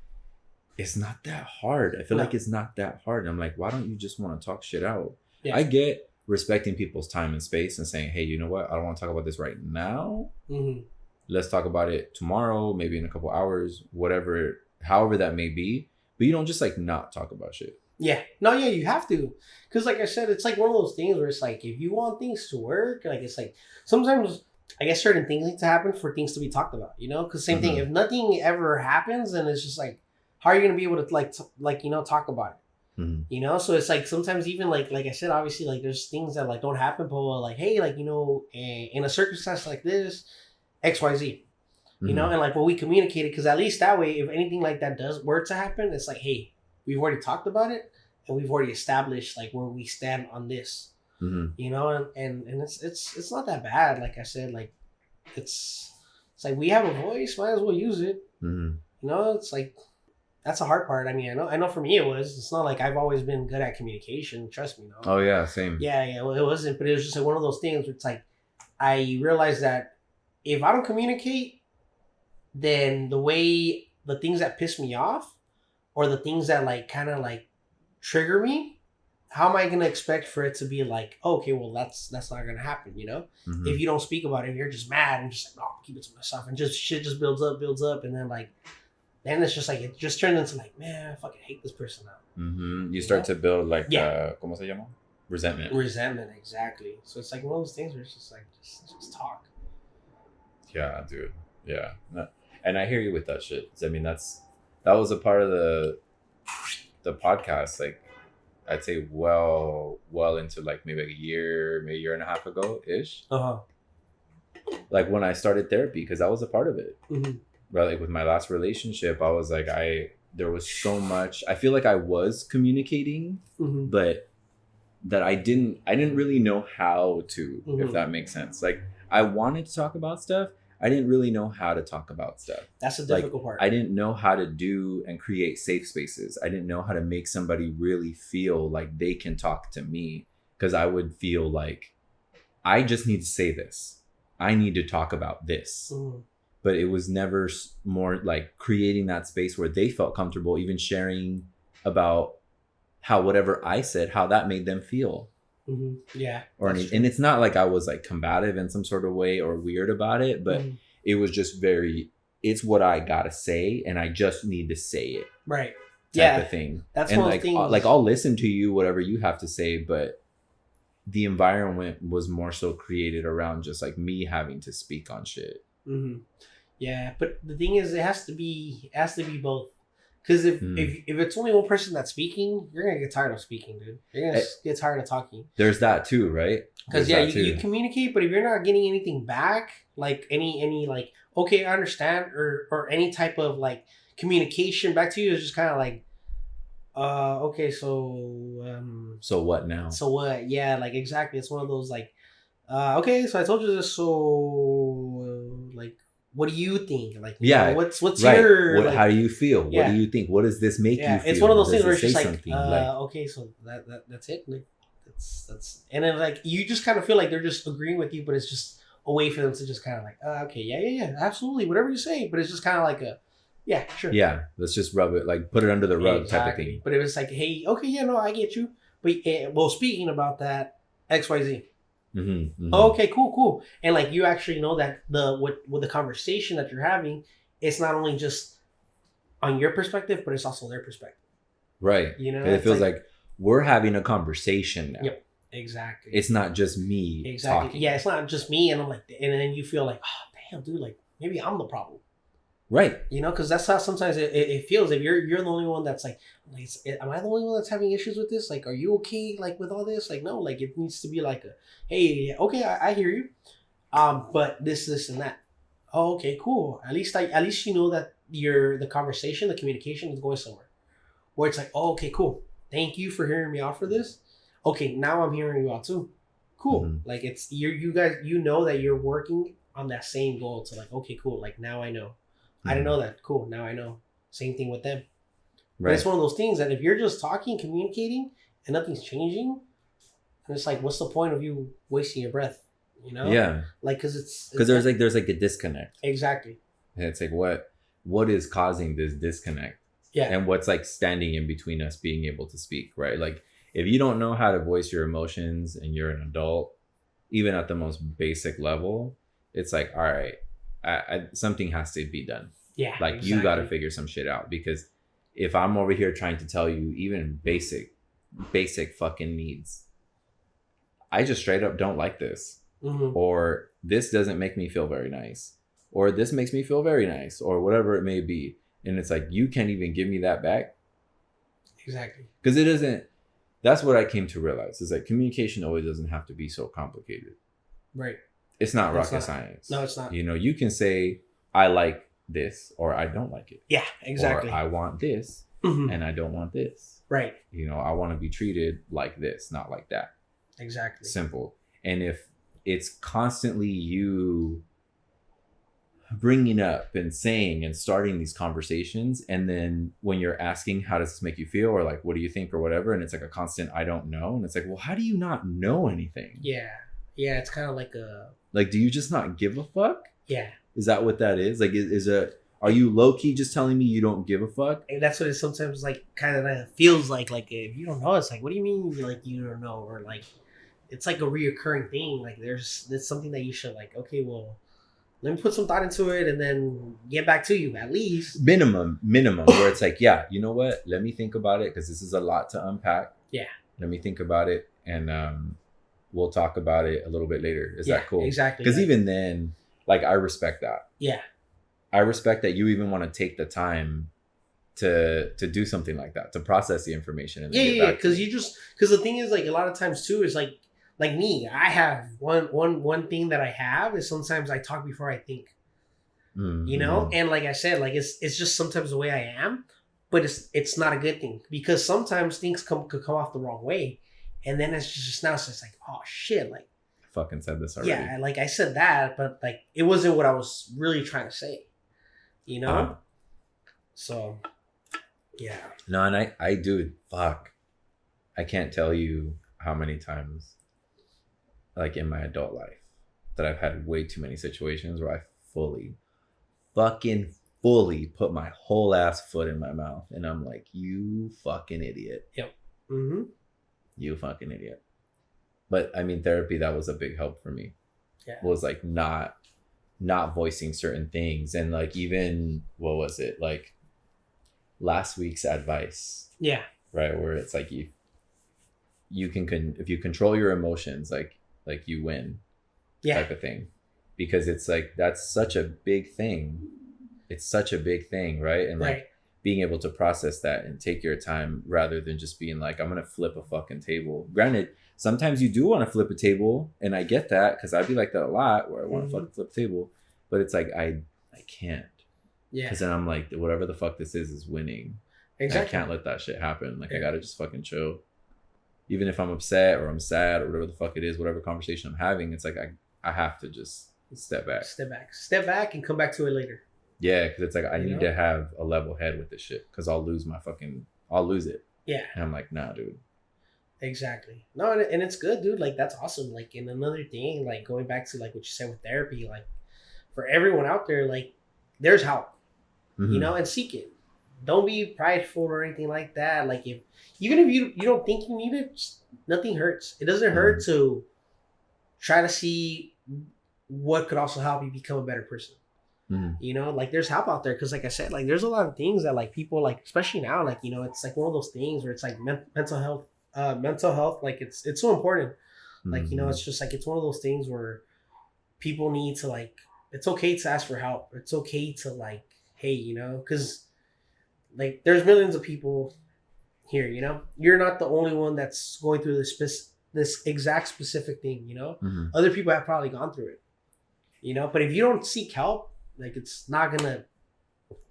it's not that hard. I feel like it's not that hard. I'm like, why don't you just want to talk shit out? Yeah. I get respecting people's time and space and saying, hey, you know what? I don't want to talk about this right now. Let's talk about it tomorrow, maybe in a couple hours, whatever, however that may be. But you don't just like not talk about shit. Yeah. No, yeah, you have to. Because like I said, it's like one of those things where it's like, if you want things to work, like it's like, sometimes I guess certain things need to happen for things to be talked about, you know? Because same thing, if nothing ever happens, then it's just like, how are you going to be able to talk about it? You know, so it's like sometimes even like I said, obviously like there's things that like don't happen, but like, hey, like, you know, in a circumstance like this, XYZ, you know, and like, well, we communicated, because at least that way, if anything like that were to happen, it's like, hey, we've already talked about it and we've already established like where we stand on this, you know, and it's not that bad. Like I said, like it's like we have a voice, might as well use it. You know, it's like. That's the hard part. I mean, I know for me it was. It's not like I've always been good at communication. Trust me, no. Oh yeah, same. Yeah. Well, it wasn't, but it was just like one of those things where it's like I realized that if I don't communicate, then the things that piss me off, or the things that like kind of like trigger me, how am I gonna expect for it to be like, oh, okay, well that's not gonna happen, you know? If you don't speak about it, you're just mad and just like, oh, keep it to myself, and just shit just builds up, and then like. Then it's just like, it just turns into like, man, I fucking hate this person now. You start to build like, ¿cómo se llama? Resentment. Resentment, exactly. So it's like one of those things where it's just like, just talk. Yeah, dude. Yeah. And I hear you with that shit. I mean, that was a part of the podcast. Like, I'd say well into like maybe maybe a year and a half ago ish. Like when I started therapy, because that was a part of it. Right, like with my last relationship, I was like, there was so much. I feel like I was communicating, but that I didn't really know how to, if that makes sense. Like I wanted to talk about stuff. I didn't really know how to talk about stuff. That's the difficult part. I didn't know how to do and create safe spaces. I didn't know how to make somebody really feel like they can talk to me, because I would feel like I just need to say this. I need to talk about this. But it was never more like creating that space where they felt comfortable even sharing about how whatever I said, how that made them feel. Yeah. And it's not like I was like combative in some sort of way or weird about it, but it was just it's what I gotta say, and I just need to say it. Right. Type of thing. That's and one like, of the things. Like I'll listen to you, whatever you have to say, but the environment was more so created around just like me having to speak on shit. Yeah, but the thing is, it has to be both. Because if it's only one person that's speaking, you're gonna get tired of speaking, dude. You're gonna get tired of talking. There's that too, right? Because you communicate, but if you're not getting anything back, like any like, okay, I understand, or any type of like communication back to you, is just kind of like, okay, so what now? So what? Yeah, like exactly. It's one of those like, okay, so I told you this, so like. What do you think? Like, what's right. your how do you feel? What do you think? What does this make you feel? It's one of those things where it's just like, okay, so that's it. Like, that's, and then like you just kind of feel like they're just agreeing with you, but it's just a way for them to just kind of like, okay, yeah, absolutely, whatever you say. But it's just kind of like sure. Yeah, let's just rub it, like put it under the rug type of thing. But if it's like, hey, okay, yeah, no, I get you. But well, speaking about that, XYZ. Okay, cool. And like you actually know that with the conversation that you're having, it's not only just on your perspective, but it's also their perspective. Right. You know, it feels like we're having a conversation now. Yep. Exactly. It's not just me talking. Yeah, it's not just me, and I'm like, and then you feel like, oh damn, dude, like maybe I'm the problem. Right. You know, because that's how sometimes it feels. If you're the only one that's like, am I the only one that's having issues with this? Like, are you okay? Like with all this? Like, no. Like it needs to be like hey, okay, I hear you. But this and that. Oh, okay, cool. At least you know that the conversation, the communication is going somewhere. Where it's like, oh, okay, cool. Thank you for hearing me out for this. Okay, now I'm hearing you out too. cool. Mm-hmm. Like it's you guys, you know that you're working on that same goal to like, okay, cool. Like now I know. I didn't know that. Cool. Now I know. Same thing with them. Right. But it's one of those things that if you're just talking, communicating, and nothing's changing, and it's like, what's the point of you wasting your breath? You know? Yeah. Like, because there's like a disconnect. Exactly. And it's like, what is causing this disconnect? Yeah. And what's like standing in between us being able to speak, right? Like, if you don't know how to voice your emotions and you're an adult, even at the most basic level, it's like, all right, something has to be done. Yeah. Like, exactly. You got to figure some shit out, because if I'm over here trying to tell you even basic fucking needs, I just straight up don't like this. Mm-hmm. Or this doesn't make me feel very nice. Or this makes me feel very nice. Or whatever it may be. And it's like, you can't even give me that back. Exactly. Because it isn't, that's what I came to realize. Is like, communication always doesn't have to be so complicated. Right. It's not rocket science. No, it's not. You know, you can say, I like this, or I don't like it. Yeah, exactly. Or I want this, mm-hmm. and I don't want this. Right. You know, I want to be treated like this, not like that. Exactly. Simple. And if it's constantly you bringing up and saying and starting these conversations, and then when you're asking, how does this make you feel, or like, what do you think, or whatever, and it's like a constant, I don't know, and it's like, well, how do you not know anything? Yeah, it's kind of like do you just not give a fuck? Yeah. Is that what that is? Like, are you low-key just telling me you don't give a fuck? And that's what it sometimes like kind of feels like if you don't know, it's like, what do you mean like you don't know? Or like, it's like a reoccurring thing. Like there's something that you should like, okay, well, let me put some thought into it and then get back to you at least. Minimum, where it's like, yeah, you know what? Let me think about it, because this is a lot to unpack. Yeah. Let me think about it, and we'll talk about it a little bit later. Is that cool? Exactly. Because even then, like, I respect that. Yeah. I respect that you even want to take the time to do something like that, to process the information. And yeah. Because the thing is, like, a lot of times too is like me, I have one thing that I have is sometimes I talk before I think. Mm-hmm. You know, and like I said, like it's just sometimes the way I am, but it's not a good thing, because sometimes things could come off the wrong way, and then it's just like, oh shit, like I fucking said this already. Yeah, like I said that, but like it wasn't what I was really trying to say. You know, so yeah. No, and I do. Fuck, I can't tell you how many times, like in my adult life, that I've had way too many situations where I fully put my whole ass foot in my mouth, and I'm like, you fucking idiot. Yep. Mm-hmm. You fucking idiot. But I mean, therapy, that was a big help for me. Yeah. Was like not voicing certain things, and like, even what was it, like last week's advice? Yeah. Right, where it's like you can if you control your emotions, like you win. Yeah. Type of thing. Because it's like, that's such a big thing. It's such a big thing, right? And like being able to process that and take your time, rather than just being like, I'm gonna flip a fucking table. Granted, sometimes you do want to flip a table, and I get that, because I'd be like that a lot, where I want to fucking flip a table, but it's like I can't. Yeah. Because then I'm like, whatever the fuck this is winning. Exactly. I can't let that shit happen. Like, I gotta just fucking chill. Even if I'm upset or I'm sad or whatever the fuck it is, whatever conversation I'm having, it's like I have to just step back and come back to it later. Yeah, because it's like, I need to have a level head with this shit, because I'll lose it. Yeah. And I'm like, nah, dude. Exactly. No, and it's good, dude. Like, that's awesome. Like, and another thing, like, going back to like what you said with therapy, like, for everyone out there, like, there's help, you know, and seek it. Don't be prideful or anything like that. Like, even if you don't think you need it, nothing hurts. It doesn't hurt to try to see what could also help you become a better person. You know, like, there's help out there, because like I said, like, there's a lot of things that like people, like, especially now, like, you know, it's like one of those things where it's like mental health, like it's so important. Like, you know, it's just like, it's one of those things where people need to, like, it's okay to ask for help. It's okay to, like, hey, you know, because like, there's millions of people here, you know, you're not the only one that's going through this exact specific thing, you know. Other people have probably gone through it, you know. But if you don't seek help, like, it's not gonna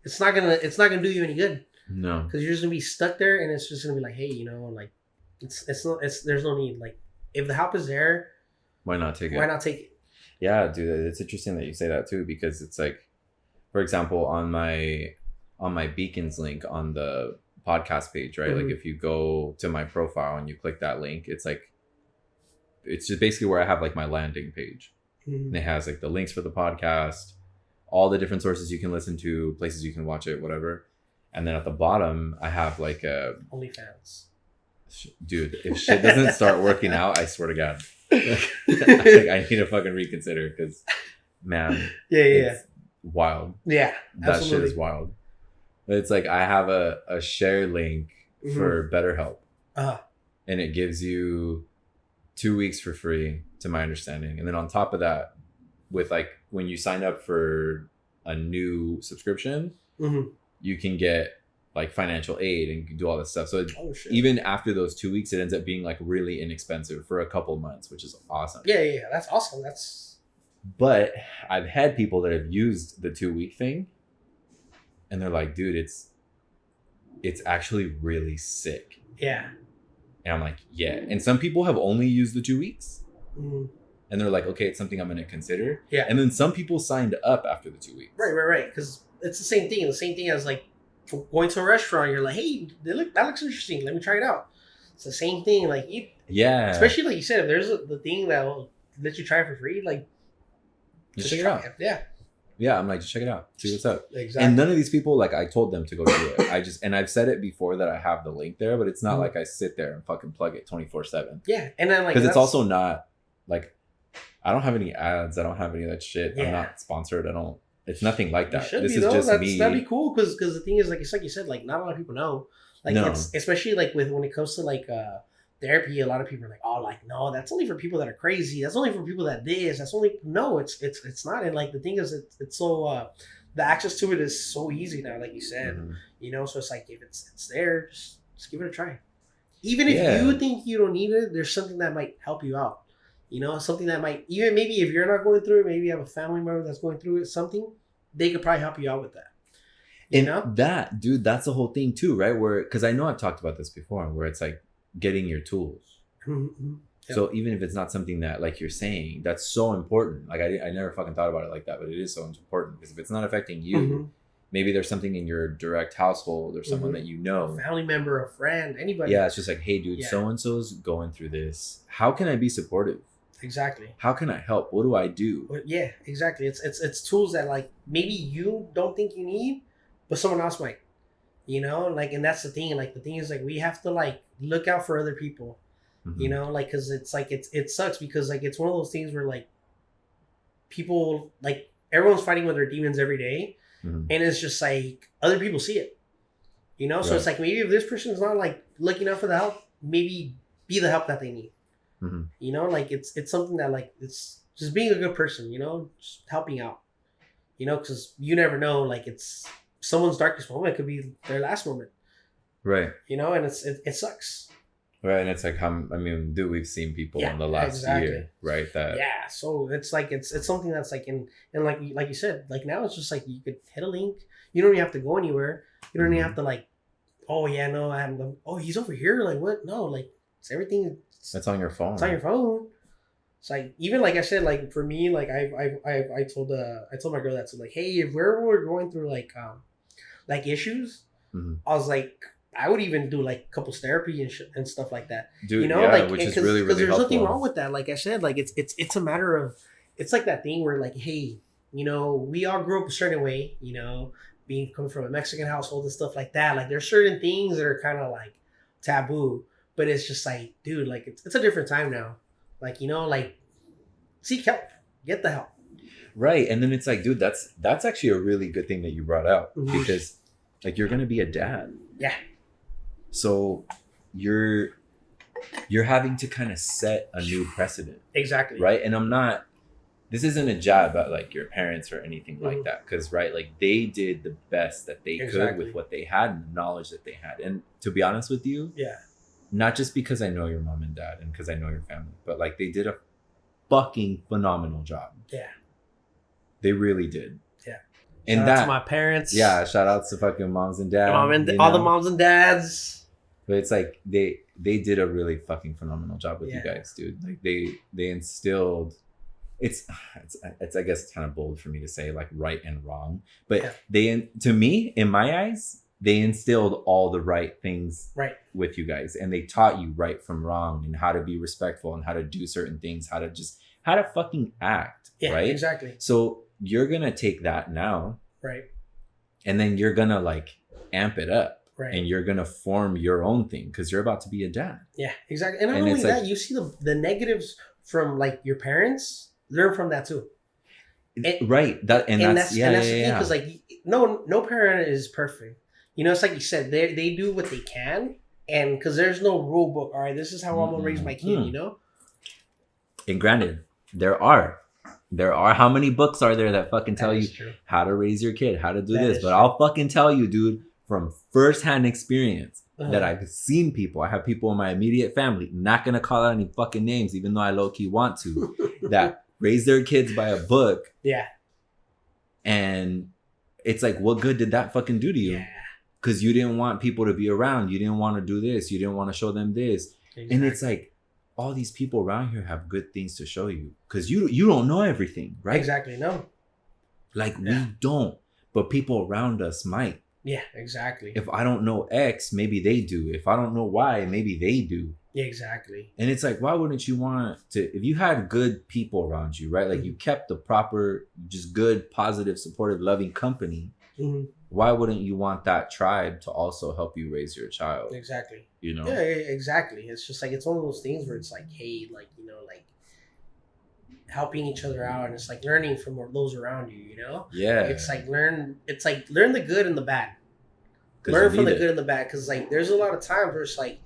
do you any good. No, because you're just gonna be stuck there, and it's just gonna be like, hey, you know, like, there's no need. Like, if the help is there, Why not take it? Why not take it? Yeah, dude, it's interesting that you say that too, because it's like, for example, on my Beacons link on the podcast page, right? Like if you go to my profile and you click that link, it's like, it's just basically where I have like my landing page. And it has like the links for the podcast, all the different sources you can listen to, places you can watch it, whatever. And then at the bottom, I have like a OnlyFans. Dude, if shit doesn't start working out, I swear to God, I need to fucking reconsider, because, man, it's wild. Yeah, that absolutely. shit is wild. But it's like I have a share link for BetterHelp, and it gives you 2 weeks for free, to my understanding. And then on top of that, with like when you sign up for a new subscription, you can get like financial aid and do all this stuff. So even after those 2 weeks, it ends up being like really inexpensive for a couple months, which is awesome. Yeah, that's awesome. But I've had people that have used the 2 week thing, and they're like, dude, it's actually really sick. Yeah. And I'm like, yeah. And some people have only used the 2 weeks. And they're like, okay, it's something I'm going to consider. Yeah. And then some people signed up after the 2 weeks. Right. Because it's the same thing. The same thing as like going to a restaurant. You're like, hey, that looks interesting. Let me try it out. It's the same thing. Like, especially like you said, if there's the thing that will let you try it for free, like, just check it out. Yeah, I'm like, just check it out. See what's up. Exactly. And none of these people, like, I told them to go do it. And I've said it before that I have the link there, but it's not like I sit there and fucking plug it 24/7. Yeah, and then like, because it's also not like, I don't have any ads. I don't have any of that shit. I'm not sponsored. It's nothing like that. This is just me. That'd be cool, because the thing is, like, it's like you said, like, not a lot of people know. Like, it's especially like when it comes to like therapy, a lot of people are like, oh, like, no, that's only for people that are crazy. That's only for people that this. That's only it's not. And like the thing is, it's so the access to it is so easy now, like you said. You know, so it's like, if it's there, just give it a try. Even if you think you don't need it, there's something that might help you out. You know, something that might, even maybe if you're not going through it, maybe you have a family member that's going through it, something, they could probably help you out with that. You know? That, dude, that's the whole thing too, right? Because I know I've talked about this before, where it's like getting your tools. So even if it's not something that, like you're saying, that's so important. Like I never fucking thought about it like that, but it is so important, because if it's not affecting you, maybe there's something in your direct household or someone that you know, a family member, a friend, anybody. Yeah, it's just like, hey, dude, so-and-so's going through this. How can I be supportive? Exactly. How can I help? What do I do? Yeah, exactly. It's tools that, like, maybe you don't think you need, but someone else might. You know, like, and that's the thing. Like, the thing is, like, we have to, like, look out for other people. You know, like, because it's like, it sucks, because like, it's one of those things where, like, people, like, everyone's fighting with their demons every day, and it's just like, other people see it. You know, so it's like, maybe if this person's not like looking out for the help, maybe be the help that they need. You know, like, it's something that, like, it's just being a good person, you know, just helping out, you know, because you never know, like, it's someone's darkest moment could be their last moment. Right. You know, and it sucks. Right. And it's like, dude, we've seen people in the last year, right? So it's like, it's something that's like, and like you said, like, now it's just like, you could hit a link. You don't even have to go anywhere. You don't even have to, like, oh yeah, no, he's over here. Like, what? No, like, it's everything. It's on your phone. It's on your phone. It's like, even like I said, like, for me, like, I told my girl that, so like, hey, if we're going through like issues, I was like, I would even do like couples therapy and stuff like that. Dude, you know, like, which is really, really helpful. Because there's nothing wrong with that. Like I said, like, it's a matter of, it's like that thing where, like, hey, you know, we all grew up a certain way, you know, coming from a Mexican household and stuff like that. Like, there's certain things that are kind of like taboo, but it's just like, dude, like, it's a different time now. Like, you know, like, seek help, get the help. Right. And then it's like, dude, that's actually a really good thing that you brought out, because like, you're going to be a dad. Yeah. So you're having to kind of set a new precedent. Exactly. Right. And this isn't a jab at like your parents or anything like that. Cause right. Like, they did the best that they could with what they had and the knowledge that they had. And to be honest with you, not just because I know your mom and dad and because I know your family, but like, they did a fucking phenomenal job. Yeah. They really did. Yeah. And shout out to my parents. Yeah. Shout outs to fucking moms and dads. All the moms and dads. But it's like they did a really fucking phenomenal job with you guys, dude. Like they instilled. It's I guess it's kind of bold for me to say like right and wrong, but to me, in my eyes, they instilled all the right things with you guys, and they taught you right from wrong and how to be respectful and how to do certain things, how to fucking act, right? Exactly. So you're gonna take that now, right, and then you're gonna like amp it up. Right. And you're gonna form your own thing because you're about to be a dad. Yeah, exactly. And not only that, you see the negatives from like your parents. Learn from that too. Right. That's the thing, because like no parent is perfect. You know, it's like you said, they do what they can, and because there's no rule book. All right, this is how I'm gonna raise my kid. You know. And granted, there are how many books are there that fucking tell you how to raise your kid, how to do this? But I'll fucking tell you, dude, from firsthand experience that I've seen people. I have people in my immediate family. Not gonna call out any fucking names, even though I low key want to. that raise their kids by a book. Yeah. And it's like, what good did that fucking do to you? Yeah. Because you didn't want people to be around. You didn't want to do this. You didn't want to show them this. Exactly. And it's like, all these people around here have good things to show you. Because you don't know everything, right? Exactly, no. Like, we don't. But people around us might. Yeah, exactly. If I don't know X, maybe they do. If I don't know Y, maybe they do. Yeah, exactly. And it's like, why wouldn't you want to, if you had good people around you, right? Like you kept the proper, just good, positive, supportive, loving company. Why wouldn't you want that tribe to also help you raise your child? Exactly. You know? Yeah, exactly. It's just like, it's one of those things where it's like, hey, like, you know, like helping each other out, and it's like learning from those around you, you know? Yeah. It's like learn the good and the bad. Learn from the good and the bad. Because like there's a lot of times where it's like,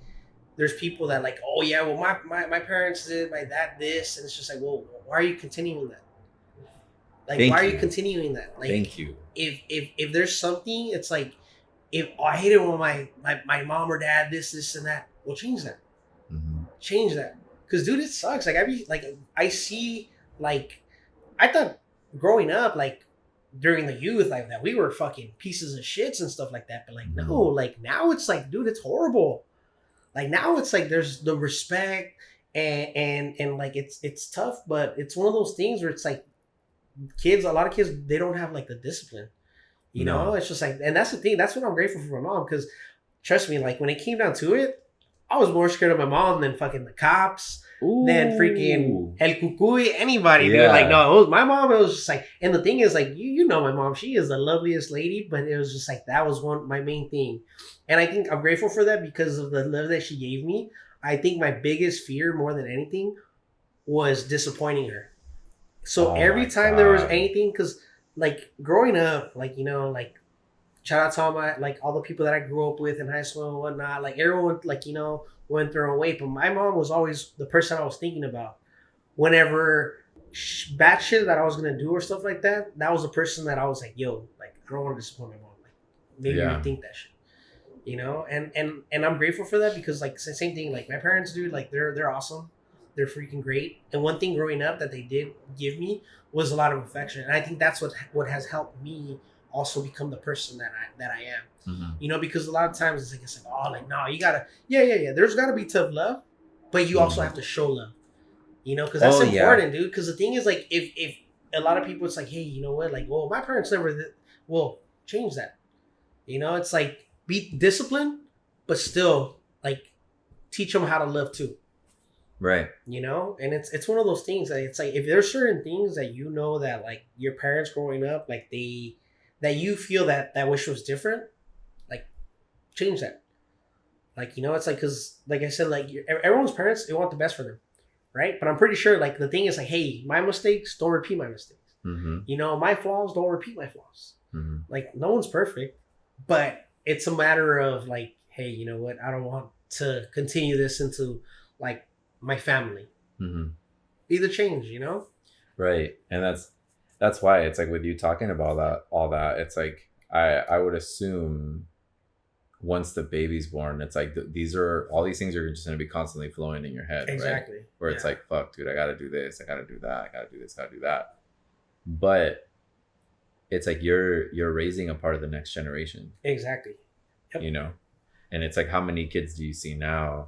there's people that like, oh yeah, well my parents did, my dad this, and it's just like, well, why are you continuing that? Like, why are you continuing that? Like, thank you. If there's something, it's like, I hate it when my mom or dad this and that. Well, change that. Change that. Because dude, it sucks. Like I see like, I thought growing up like during the youth like that we were fucking pieces of shits and stuff like that. But like no, like now it's like, dude, it's horrible. Like now it's like there's the respect and like it's tough, but it's one of those things where it's like a lot of kids, they don't have like the discipline. You know, it's just like, and that's the thing. That's what I'm grateful for my mom, because trust me, like when it came down to it, I was more scared of my mom than fucking the cops, than freaking El Cucuy, anybody. Dude. Like no, it was my mom. It was just like, and the thing is like, you know my mom, she is the loveliest lady, but it was just like, that was my main thing. And I think I'm grateful for that because of the love that she gave me. I think my biggest fear more than anything was disappointing her. So every time there was anything, because like growing up, like, you know, like shout out to all the people that I grew up with in high school and whatnot, like everyone, like, you know, went their own way. But my mom was always the person I was thinking about. Whenever bad shit that I was going to do or stuff like that, that was the person that I was like, yo, like, I don't want to disappoint my mom. Like, maybe rethink that shit. You know, and I'm grateful for that, because like same thing, like my parents, dude, like they're awesome, they're freaking great. And one thing growing up that they did give me was a lot of affection, and I think that's what has helped me also become the person that I am. You know, because a lot of times it's like oh, like no, you gotta there's gotta be tough love, but you also have to show love. You know, because that's important, dude. Because the thing is like, if a lot of people, it's like, hey, you know what, like, well, my parents never well, change that. You know, it's like, be disciplined, but still like teach them how to love too. Right. You know, and it's one of those things that it's like, if there's certain things that you know that like your parents growing up, like that you feel that wish was different, like change that. Like, you know, it's like, because like I said, like everyone's parents, they want the best for them, right? But I'm pretty sure like the thing is like, hey, my mistakes, don't repeat my mistakes. You know, my flaws, don't repeat my flaws. Like no one's perfect, but it's a matter of like, hey, you know what? I don't want to continue this into like my family. Be the change, you know? Right. And that's why it's like with you talking about all that, it's like, I would assume once the baby's born, it's like all these things are just going to be constantly flowing in your head. Exactly. Right? Where it's like, fuck, dude, I got to do this. I got to do that. I got to do this. Got to do that. But it's like you're raising a part of the next generation. Exactly. Yep. You know, And it's like, how many kids do you see now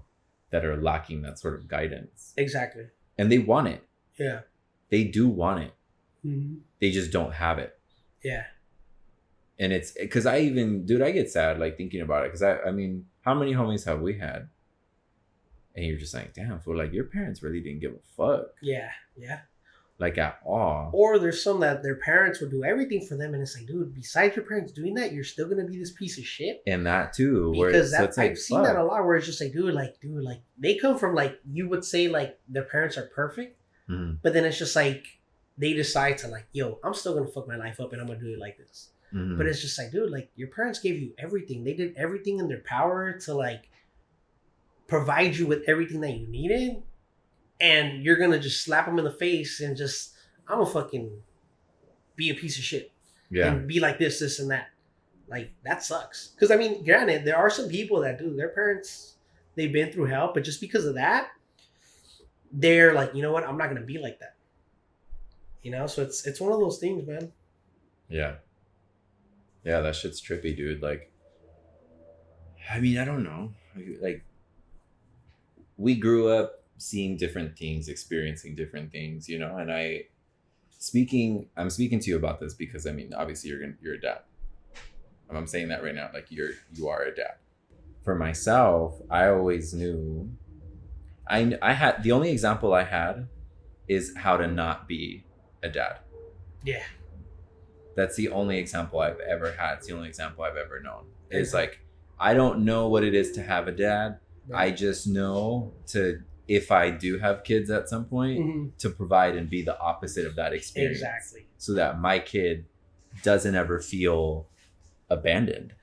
that are lacking that sort of guidance? Exactly. And they want it. Yeah. They do want it. Mm-hmm. They just don't have it. Yeah. And it's because I get sad like thinking about it. Because I mean, how many homies have we had? And you're just like, damn, fool, like your parents really didn't give a fuck. Yeah. Yeah. Like at all. Or there's some that their parents would do everything for them, and it's like, dude, besides your parents doing that, you're still gonna be this piece of shit. And that too, because I've seen that a lot, where it's just like, dude, they come from like, you would say like their parents are perfect, but then it's just like they decide to like, yo, I'm still gonna fuck my life up and I'm gonna do it like this. But it's just like, dude, like your parents gave you everything. They did everything in their power to like provide you with everything that you needed. And you're going to just slap them in the face and just, I'm going to fucking be a piece of shit. Yeah. And be like this, and that. Like, that sucks. Because, I mean, granted, there are some people that do. Their parents, they've been through hell. But just because of that, they're like, you know what? I'm not going to be like that. You know? So it's one of those things, man. Yeah. Yeah, that shit's trippy, dude. Like, I mean, I don't know. Like, we grew up seeing different things, experiencing different things, you know, and I'm speaking to you about this because I mean, obviously you're a dad. And I'm saying that right now, like you are a dad. For myself, I always knew I had the only example I had is how to not be a dad. Yeah. That's the only example I've ever had. It's the only example I've ever known. It's like, I don't know what it is to have a dad. Right. I just know if I do have kids at some point, to provide and be the opposite of that experience. Exactly. So that my kid doesn't ever feel abandoned.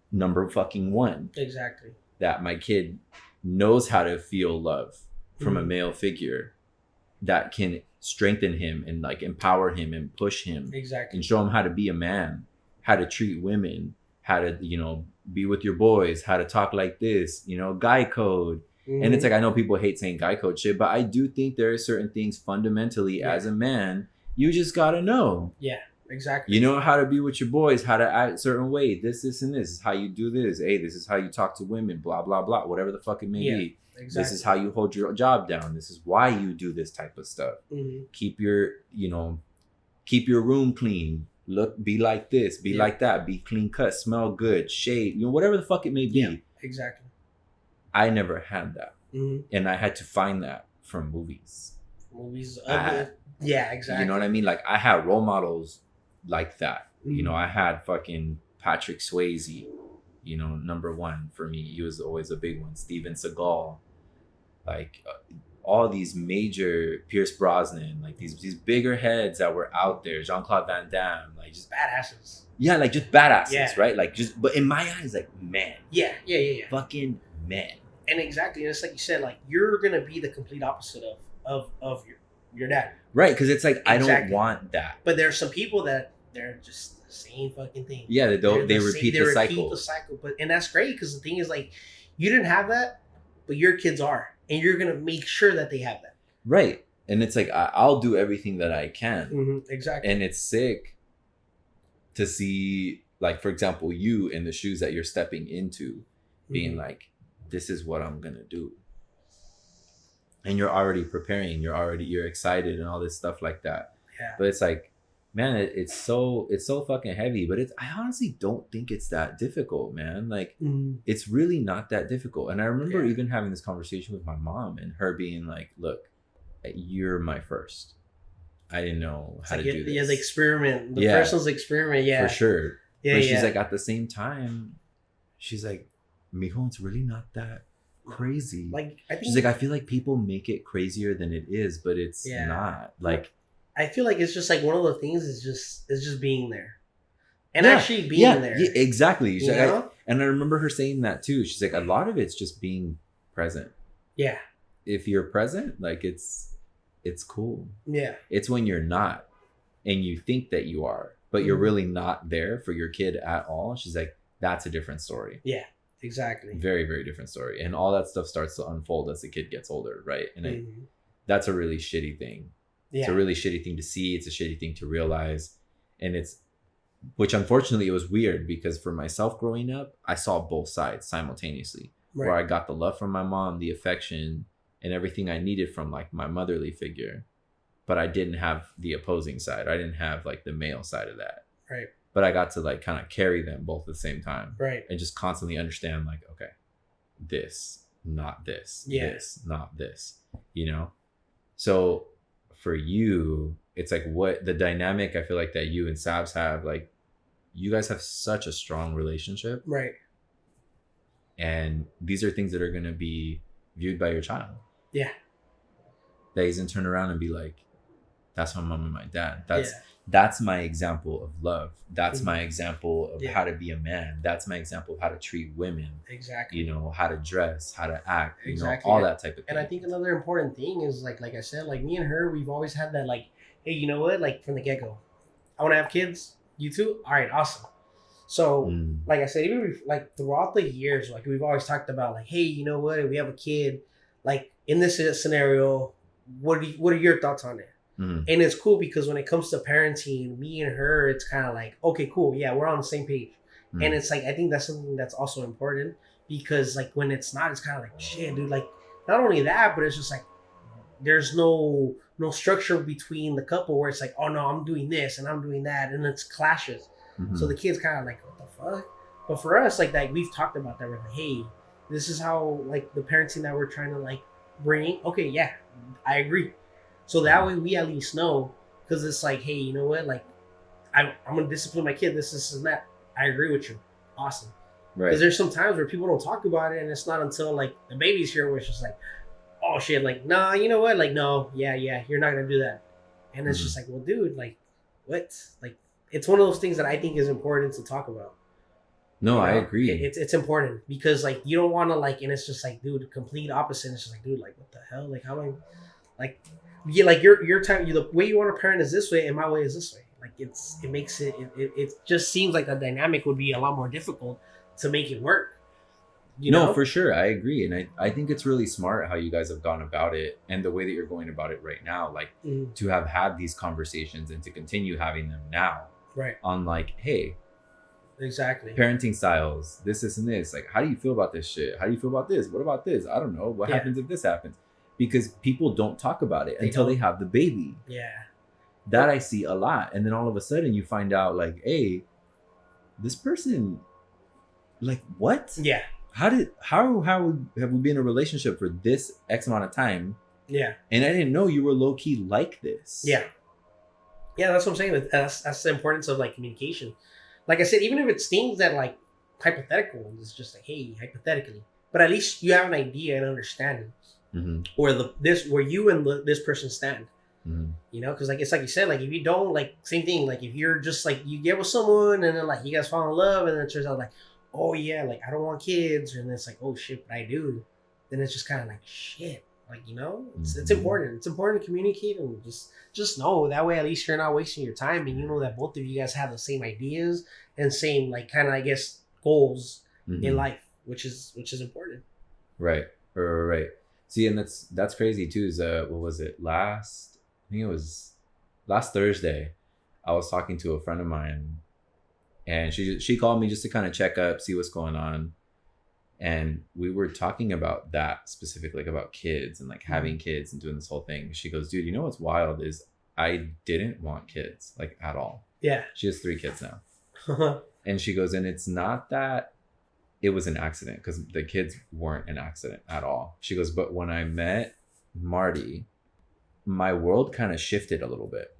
Number fucking one. Exactly. That my kid knows how to feel love from a male figure that can strengthen him and like empower him and push him. Exactly. And show him how to be a man, how to treat women, how to, you know, be with your boys, how to talk like this, you know, guy code. And it's like, I know people hate saying guy code shit, but I do think there are certain things fundamentally as a man, you just gotta know. Yeah, exactly. You know how to be with your boys, how to act a certain way, this, and this is how you do this. Hey, this is how you talk to women, blah, blah, blah, whatever the fuck it may be. Exactly. This is how you hold your job down. This is why you do this type of stuff. Keep your room clean. Be like this, be like that, be clean cut, smell good, shave, you know, whatever the fuck it may be. Yeah, exactly. I never had that. And I had to find that from movies. Yeah, exactly. You know what I mean? Like, I had role models like that. You know, I had fucking Patrick Swayze, you know, number one for me. He was always a big one. Steven Seagal. Like, all these major, Pierce Brosnan, like these bigger heads that were out there, Jean-Claude Van Damme, like just badasses. Yeah, like just badasses, right? Like just, but in my eyes, like man. Yeah. Fucking man. And exactly, and it's like you said, like you're gonna be the complete opposite of your dad. Right, because it's like exactly. I don't want that. But there's some people that they're just the same fucking thing. Yeah, they repeat the cycle. And that's great because the thing is like you didn't have that, but your kids are. And you're going to make sure that they have that. Right. And it's like, I'll do everything that I can. Exactly. And it's sick to see, like, for example, you in the shoes that you're stepping into being like, this is what I'm going to do. And you're already preparing. You're excited and all this stuff like that. Yeah. But it's like, man, it's so fucking heavy, but I honestly don't think it's that difficult, man. Like, it's really not that difficult. And I remember even having this conversation with my mom and her being like, look, you're my first. I didn't know how to do this. Yeah, the experiment. The first one's experiment, For sure. Yeah, but she's like, at the same time, she's like, mijo, it's really not that crazy. Like, she's like, I feel like people make it crazier than it is, but it's not. Like, I feel like it's just like one of the things is just being there. And actually being there. Yeah, exactly. And I remember her saying that too. She's like, a lot of it's just being present. Yeah. If you're present, like it's cool. Yeah. It's when you're not and you think that you are, but you're really not there for your kid at all. She's like, that's a different story. Yeah, exactly. Very, very different story. And all that stuff starts to unfold as the kid gets older, right? And that's a really shitty thing. Yeah. It's a really shitty thing to see. It's a shitty thing to realize. And it's which unfortunately it was weird because for myself growing up, I saw both sides simultaneously. Right. Where I got the love from my mom, the affection, and everything I needed from like my motherly figure, but I didn't have the opposing side. I didn't have like the male side of that. Right. But I got to like kind of carry them both at the same time. Right. And just constantly understand like, okay, this, not this, this, not this, you know? So for you, it's like what the dynamic I feel like that you and Sabs have, like you guys have such a strong relationship. Right. And these are things that are going to be viewed by your child. Yeah. That he's going to turn around and be like, that's my mom and my dad. That's my example of love. That's my example of how to be a man. That's my example of how to treat women. Exactly. You know, how to dress, how to act, you know, all that type of thing. And I think another important thing is like I said, like me and her, we've always had that like, hey, you know what? Like from the get-go, I want to have kids. You too? All right, awesome. So like I said, even like throughout the years, like we've always talked about like, hey, you know what? If we have a kid, like in this scenario, what are your thoughts on it? And it's cool because when it comes to parenting, me and her, it's kind of like, okay, cool. Yeah, we're on the same page. And it's like, I think that's something that's also important because like when it's not, it's kind of like, shit, dude, like not only that, but it's just like, there's no structure between the couple where it's like, oh no, I'm doing this and I'm doing that. And it's clashes. So the kid's kind of like, what the fuck? But for us, like that, we've talked about that. We're like, hey, this is how like the parenting that we're trying to like bring. Okay, yeah, I agree. So that way we at least know, because it's like, hey, you know what? Like, I'm going to discipline my kid. This and that. I agree with you. Awesome. Right. Because there's some times where people don't talk about it, and it's not until like the baby's here where it's just like, oh shit, like, nah, you know what? Like, no, yeah, you're not going to do that. And it's just like, well, dude, like, what? Like, it's one of those things that I think is important to talk about. No, I agree. It's important because like you don't want to like, and it's just like, dude, complete opposite. It's just like, dude, like, what the hell? Like, how am I, like, yeah, like your time, the way you want to parent is this way, and my way is this way. Like it makes it just seems like the dynamic would be a lot more difficult to make it work. You know? For sure, I agree, and I think it's really smart how you guys have gone about it, and the way that you're going about it right now, like to have had these conversations and to continue having them now, right? On like, hey, exactly, parenting styles, this and this. Like, how do you feel about this shit? How do you feel about this? What about this? I don't know. What happens if this happens? Because people don't talk about it until they have the baby. Yeah. That I see a lot. And then all of a sudden you find out like, hey, this person, like, what? Yeah. How have we been in a relationship for this X amount of time? Yeah. And I didn't know you were low key like this. Yeah. Yeah, that's what I'm saying. That's the importance of like communication. Like I said, even if it's things that like hypothetical, it's just like, hey, hypothetically. But at least you have an idea and understanding. Or where you and this person stand, you know, because like it's like you said, like if you don't, like same thing, like if you're just like you get with someone and then like you guys fall in love and then it turns out like, oh yeah, like I don't want kids, and it's like, oh shit, but I do, then it's just kind of like shit, like, you know, it's important to communicate and just know that way at least you're not wasting your time and you know that both of you guys have the same ideas and same like kind of I guess goals in life, which is important. Right. See, and that's crazy too. Is what was it? I think it was last Thursday. I was talking to a friend of mine, and she called me just to kind of check up, see what's going on, and we were talking about that specifically, like about kids and like having kids and doing this whole thing. She goes, "Dude, you know what's wild is I didn't want kids like at all." Yeah. She has 3 kids now, and she goes, and it's not that it was an accident because the kids weren't an accident at all. She goes, but when I met Marty, my world kind of shifted a little bit.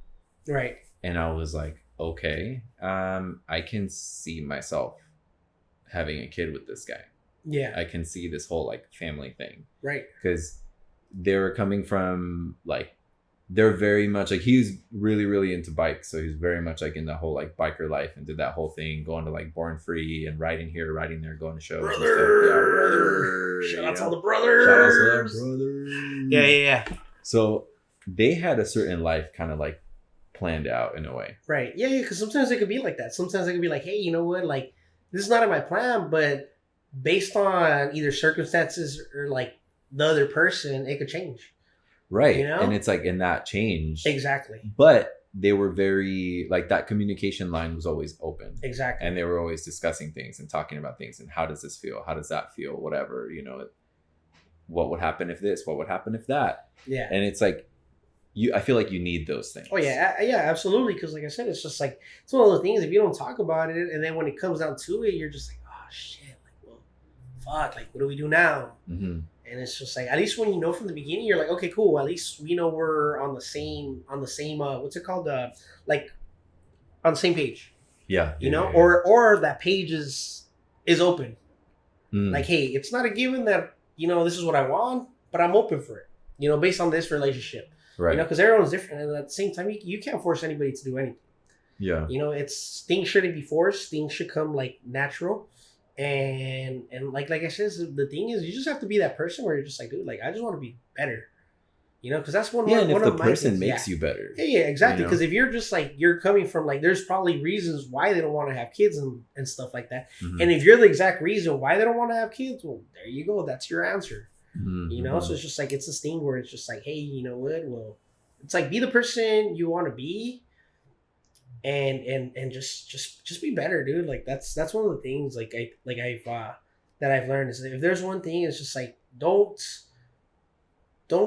Right. And I was like, okay, I can see myself having a kid with this guy. Yeah. I can see this whole like family thing. Right. Because they were coming from like, they're very much like, he was really, really into bikes. So he's very much like in the whole like biker life and did that whole thing, going to like Born Free and riding here, riding there, going to shows. Brother. Yeah, brother. Shout out to all the brothers. Shout out to the brothers. Yeah. So they had a certain life kind of like planned out in a way. Right. Yeah. Because sometimes it could be like that. Sometimes it could be like, hey, you know what? Like, this is not in my plan, but based on either circumstances or like the other person, it could change. Right. You know? And it's like in that change. Exactly. But they were very like that communication line was always open. Exactly. And they were always discussing things and talking about things and how does this feel? How does that feel? Whatever, what would happen if this? What would happen if that? Yeah. And it's like I feel like you need those things. Oh yeah, absolutely. Because like I said, it's just like it's one of those things. If you don't talk about it, and then when it comes down to it, you're just like, oh shit, like, well, fuck, like, what do we do now? Mm-hmm. And it's just like, at least when you know from the beginning, you're like, okay, cool. At least we know we're on the same what's it called? Like on the same page. Yeah. Or that page is open. Mm. Like, hey, it's not a given that this is what I want, but I'm open for it. Based on this relationship. Right. Because everyone's different, and at the same time, you can't force anybody to do anything. Yeah. It's things shouldn't be forced. Things should come like natural, and like I said, the thing is, you just have to be that person where you're just like, dude, like I just want to be better. Because that's one. Yeah, and one if of the my person things. makes you better. Yeah, exactly. Because if you're just like you're coming from like, there's probably reasons why they don't want to have kids and stuff like that. Mm-hmm. And if you're the exact reason why they don't want to have kids, well, there you go. That's your answer. Mm-hmm. So it's just like it's this thing where it's just like, hey, you know what? Well, it's like be the person you want to be, and just be better, dude. Like that's one of the things I've learned is that if there's one thing, it's just like don't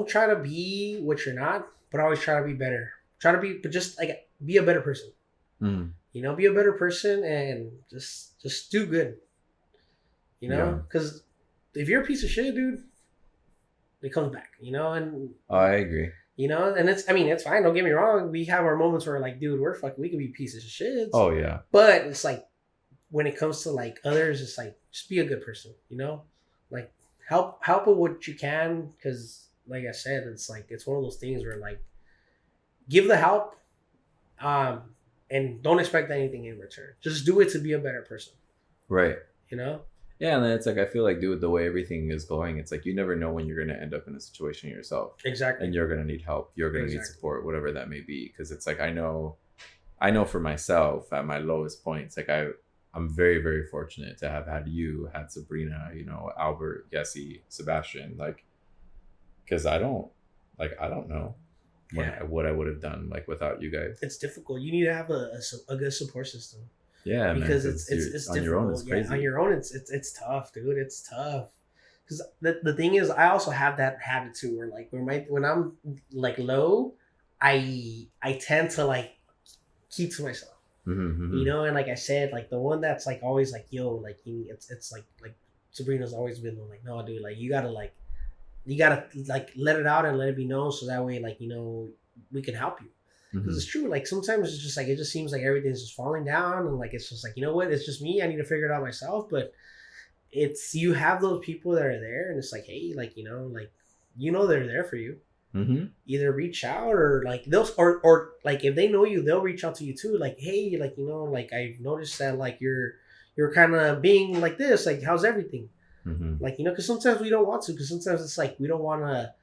try to be what you're not, but always try to be better. Try to be, but just like be a better person. Mm. Be a better person and just do good. Because if you're a piece of shit, dude, it comes back. And I agree. And it's fine. Don't get me wrong. We have our moments where like, dude, we could be pieces of shit. Oh yeah. But it's like when it comes to like others, it's like just be a good person. Like help with what you can. Because like I said, it's like it's one of those things where like give the help, and don't expect anything in return. Just do it to be a better person. Right. Yeah, and then it's like I feel like do it the way everything is going. It's like you never know when you're going to end up in a situation yourself. Exactly. And you're going to need help. You're going to need support, whatever that may be. Because it's like I know for myself at my lowest points, like I'm very, very fortunate to have had you, had Sabrina, Albert, Jesse, Sebastian, like, because I don't know what I would have done like without you guys. It's difficult. You need to have a good support system. Yeah, because it's on difficult. Your own. It's crazy. On your own, it's tough, dude. It's tough. Because the thing is, I also have that habit too, where like when I'm like low, I tend to like keep to myself. Mm-hmm. And like I said, like the one that's like always like, yo, like it's like Sabrina's always been like, no, dude, like you gotta like let it out and let it be known, so that way like we can help you. Because it's true, like sometimes it's just like it just seems like everything's just falling down, and like it's just like, you know what, it's just me, I need to figure it out myself. But it's you have those people that are there, and it's like, hey, like they're there for you. Mm-hmm. Either reach out or like they'll or like if they know you, they'll reach out to you too. Like, hey, like like I've noticed that like you're kind of being like this. Like, how's everything? Mm-hmm. Like because sometimes we don't want to. Because sometimes it's like we don't want to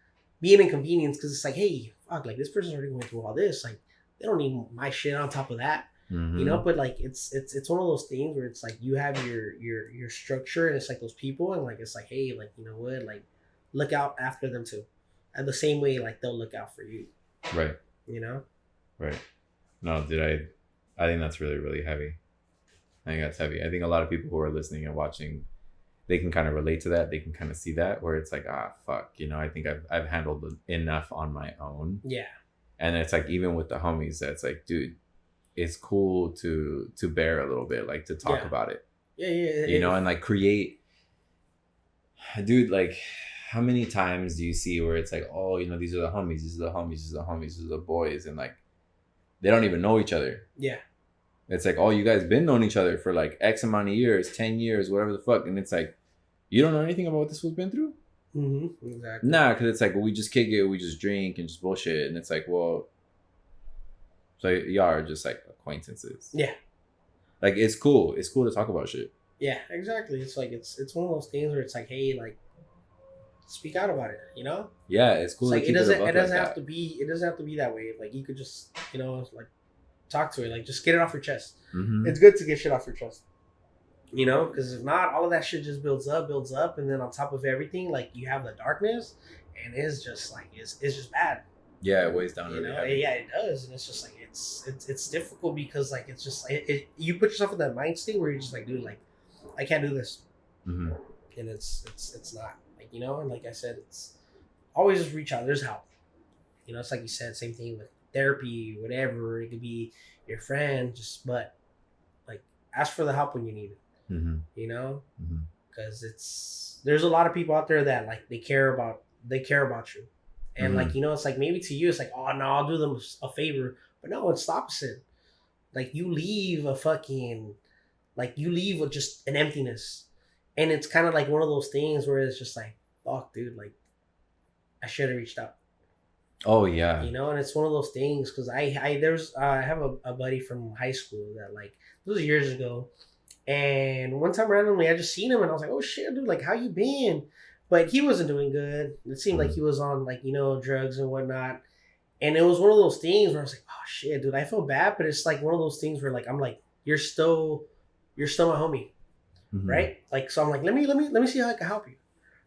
be an inconvenience. Because it's like, hey, fuck, like this person's already going through all this. Like they don't need my shit on top of that. Mm-hmm. But like it's one of those things where it's like you have your structure, and it's like those people, and like it's like, hey, like you know what, like look out after them too. And the same way, like they'll look out for you. Right. Right. No, I think that's really, really heavy. I think that's heavy. I think a lot of people who are listening and watching, they can kind of relate to that. They can kind of see that where it's like, fuck, I think I've handled enough on my own. Yeah. And it's like, even with the homies, that's like, dude, it's cool to bear a little bit, like to talk about it. Yeah. And like create, dude, like, how many times do you see where it's like, oh, these are the homies, these are the homies, these are the homies, these are the boys, and like they don't even know each other. Yeah. It's like, oh, you guys been knowing each other for like X amount of years, 10 years, whatever the fuck, and it's like, you don't know anything about what this fool's been through? Mm-hmm. Exactly. Nah, because it's like, well, we just kick it, we just drink and just bullshit, and it's like, well, so y'all are just like acquaintances. Yeah. Like it's cool to talk about shit. Yeah, exactly. It's like it's one of those things where it's like, hey, like, speak out about it, Yeah, it's cool. It's like it doesn't have to be that way. Like you could just like talk to it, like just get it off your chest. Mm-hmm. It's good to get shit off your chest, because if not, all of that shit just builds up, and then on top of everything, like you have the darkness, and it's just like it's just bad. Yeah, it weighs down really heavy. Yeah, it does, and it's just like it's difficult because like it's just you put yourself in that mind state where you're just like, dude, like I can't do this, and it's not like, you know, and like I said, it's always just reach out. There's help. You know, it's like you said, same thing with therapy, whatever. It could be your friend, just but like ask for the help when you need it. You know, because there's a lot of people out there that like they care about you, and like, you know, it's like maybe to you it's like, oh no, I'll do them a favor, but no, it's the opposite. Like you leave with just an emptiness, and it's kind of like one of those things where it's just like, fuck, dude, like I should have reached out. Oh yeah. You know, and it's one of those things because I have a buddy from high school that like this was years ago, and one time randomly I just seen him and I was like, oh shit, dude, like how you been? But he wasn't doing good. It seemed like he was on like, you know, drugs and whatnot. And it was one of those things where I was like, oh shit, dude, I feel bad, but it's like one of those things where like I'm like, you're still my homie, right? Like so I'm like, let me see how I can help you,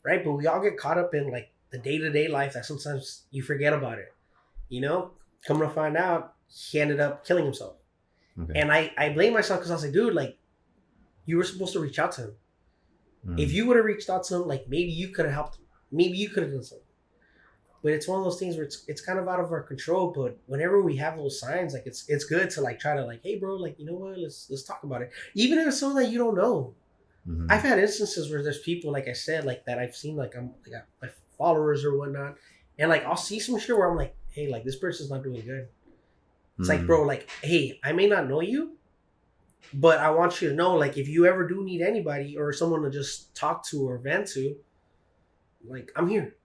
right? But we all get caught up in like the day-to-day life that sometimes you forget about it, you know. Come to find out, he ended up killing himself. And I blame myself because I was like, dude, like you were supposed to reach out to him. If you would have reached out to him, like maybe you could have helped him, maybe you could have done something. But it's one of those things where it's kind of out of our control. But whenever we have those signs, like it's good to like try to like, hey bro, like, you know what, let's talk about it, even if it's someone that you don't know. I've had instances where there's people, like I said, like that I've seen, like I'm like my followers or whatnot, and like I'll see some shit where I'm like, hey, like this person's not doing good. It's like, bro, like, hey, I may not know you, but I want you to know, like, if you ever do need anybody or someone to just talk to or vent to, like, I'm here.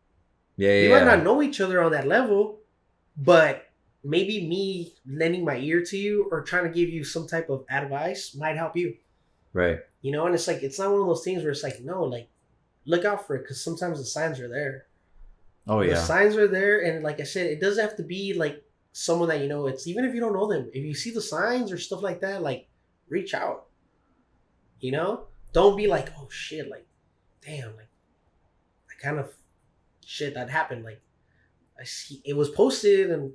We might not know each other on that level, but maybe me lending my ear to you or trying to give you some type of advice might help you. Right. You know, and it's like, it's not one of those things where it's like, no, like, look out for it, because sometimes the signs are there. Oh, yeah. The signs are there, and like I said, it doesn't have to be like someone that you know. It's even if you don't know them, if you see the signs or stuff like that, like, reach out. You know? Don't be like, oh shit, like, damn, like, I kind of, shit that happened, like, I see, it was posted, and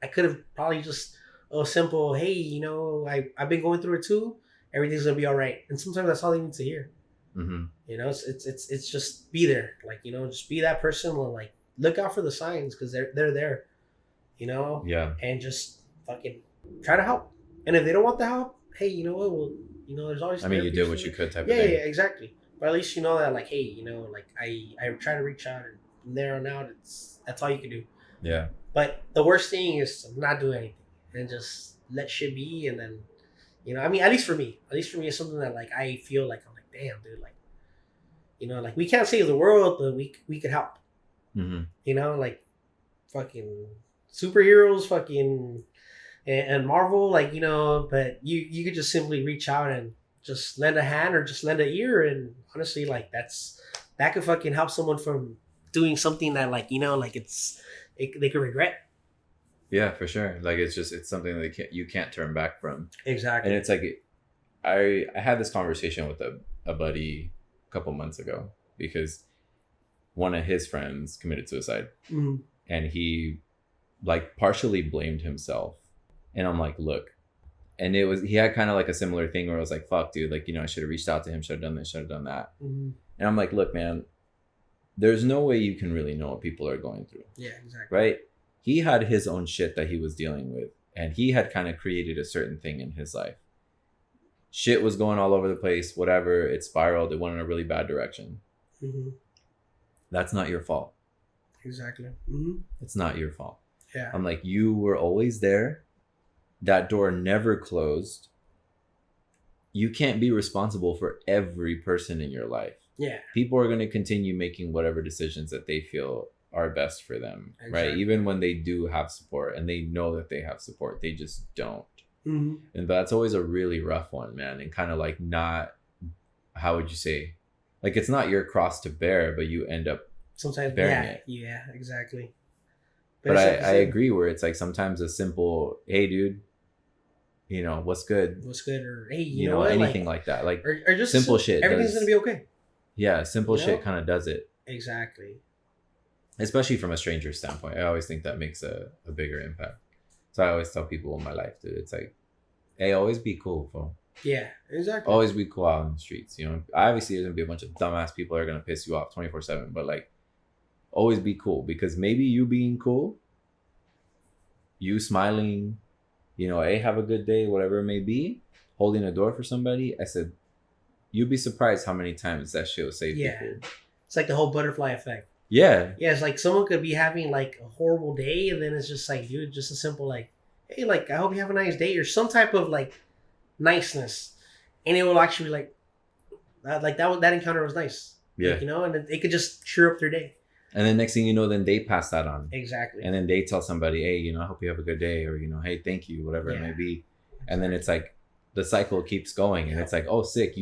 I could have probably just, oh, simple, hey, you know, I've been going through it too, everything's gonna be all right. And sometimes that's all they need to hear. You know, it's just be there, like, you know, just be that person and like look out for the signs, because they're there, you know. Yeah. And just fucking try to help. And if they don't want the help, hey, you know what, well, you know, there's always, I mean, you did what you could type of thing. Yeah, exactly. But at least you know that, like, hey, you know, like I try to reach out, and from there on out, that's all you can do. Yeah. But the worst thing is to not do anything and just let shit be. And then, you know, I mean, at least for me, it's something that like I feel like I'm like, damn, dude, like, you know, like we can't save the world, but we could help. You know, like fucking superheroes, fucking and Marvel, like, you know, but you could just simply reach out and just lend a hand or just lend an ear, and honestly, like that could fucking help someone from doing something that, like, you know, like they could regret. Yeah, for sure. Like it's something that you can't turn back from. Exactly. And it's like I had this conversation with a buddy a couple months ago, because one of his friends committed suicide, and he like partially blamed himself. And I'm like, look, and he had kind of like a similar thing where I was like, fuck, dude, like, you know, I should have reached out to him, should have done this, should have done that. And I'm like, look, man, there's no way you can really know what people are going through. Yeah, exactly. Right? He had his own shit that he was dealing with, and he had kind of created a certain thing in his life. Shit was going all over the place, whatever, it spiraled, it went in a really bad direction. That's not your fault. Exactly. It's not your fault. Yeah. I'm like, you were always there. That door never closed. You can't be responsible for every person in your life. Yeah. People are going to continue making whatever decisions that they feel are best for them. Exactly. Right? Even when they do have support and they know that they have support, they just don't. And that's always a really rough one, man. And kind of like not, how would you say? Like, it's not your cross to bear, but you end up sometimes bearing it. Yeah, exactly. But I agree, where it's like sometimes a simple, hey, dude, you know, what's good? What's good? Or, hey, you know, anything like that. Like, or just simple shit. Everything's going to be okay. Yeah, simple shit kind of does it. Exactly. Especially from a stranger standpoint. I always think that makes a bigger impact. So I always tell people in my life, dude, it's like, hey, always be cool, bro. Yeah, exactly. Always be cool out in the streets. You know, obviously there's gonna be a bunch of dumbass people that are gonna piss you off 24/7, but like, always be cool, because maybe you being cool, you smiling, you know, hey, have a good day, whatever it may be, holding a door for somebody. I said, you'd be surprised how many times that shit will save people. It's like the whole butterfly effect. Yeah. Yeah, it's like someone could be having like a horrible day, and then it's just like, dude, just a simple like, hey, like, I hope you have a nice day, or some type of like niceness, and it will actually like that encounter was nice. Yeah. Like, you know, and then it could just cheer up their day. And then next thing you know, then they pass that on. Exactly. And then they tell somebody, hey, you know, I hope you have a good day, or, you know, hey, thank you, whatever it may be. And then it's like the cycle keeps going, and it's like, oh, sick.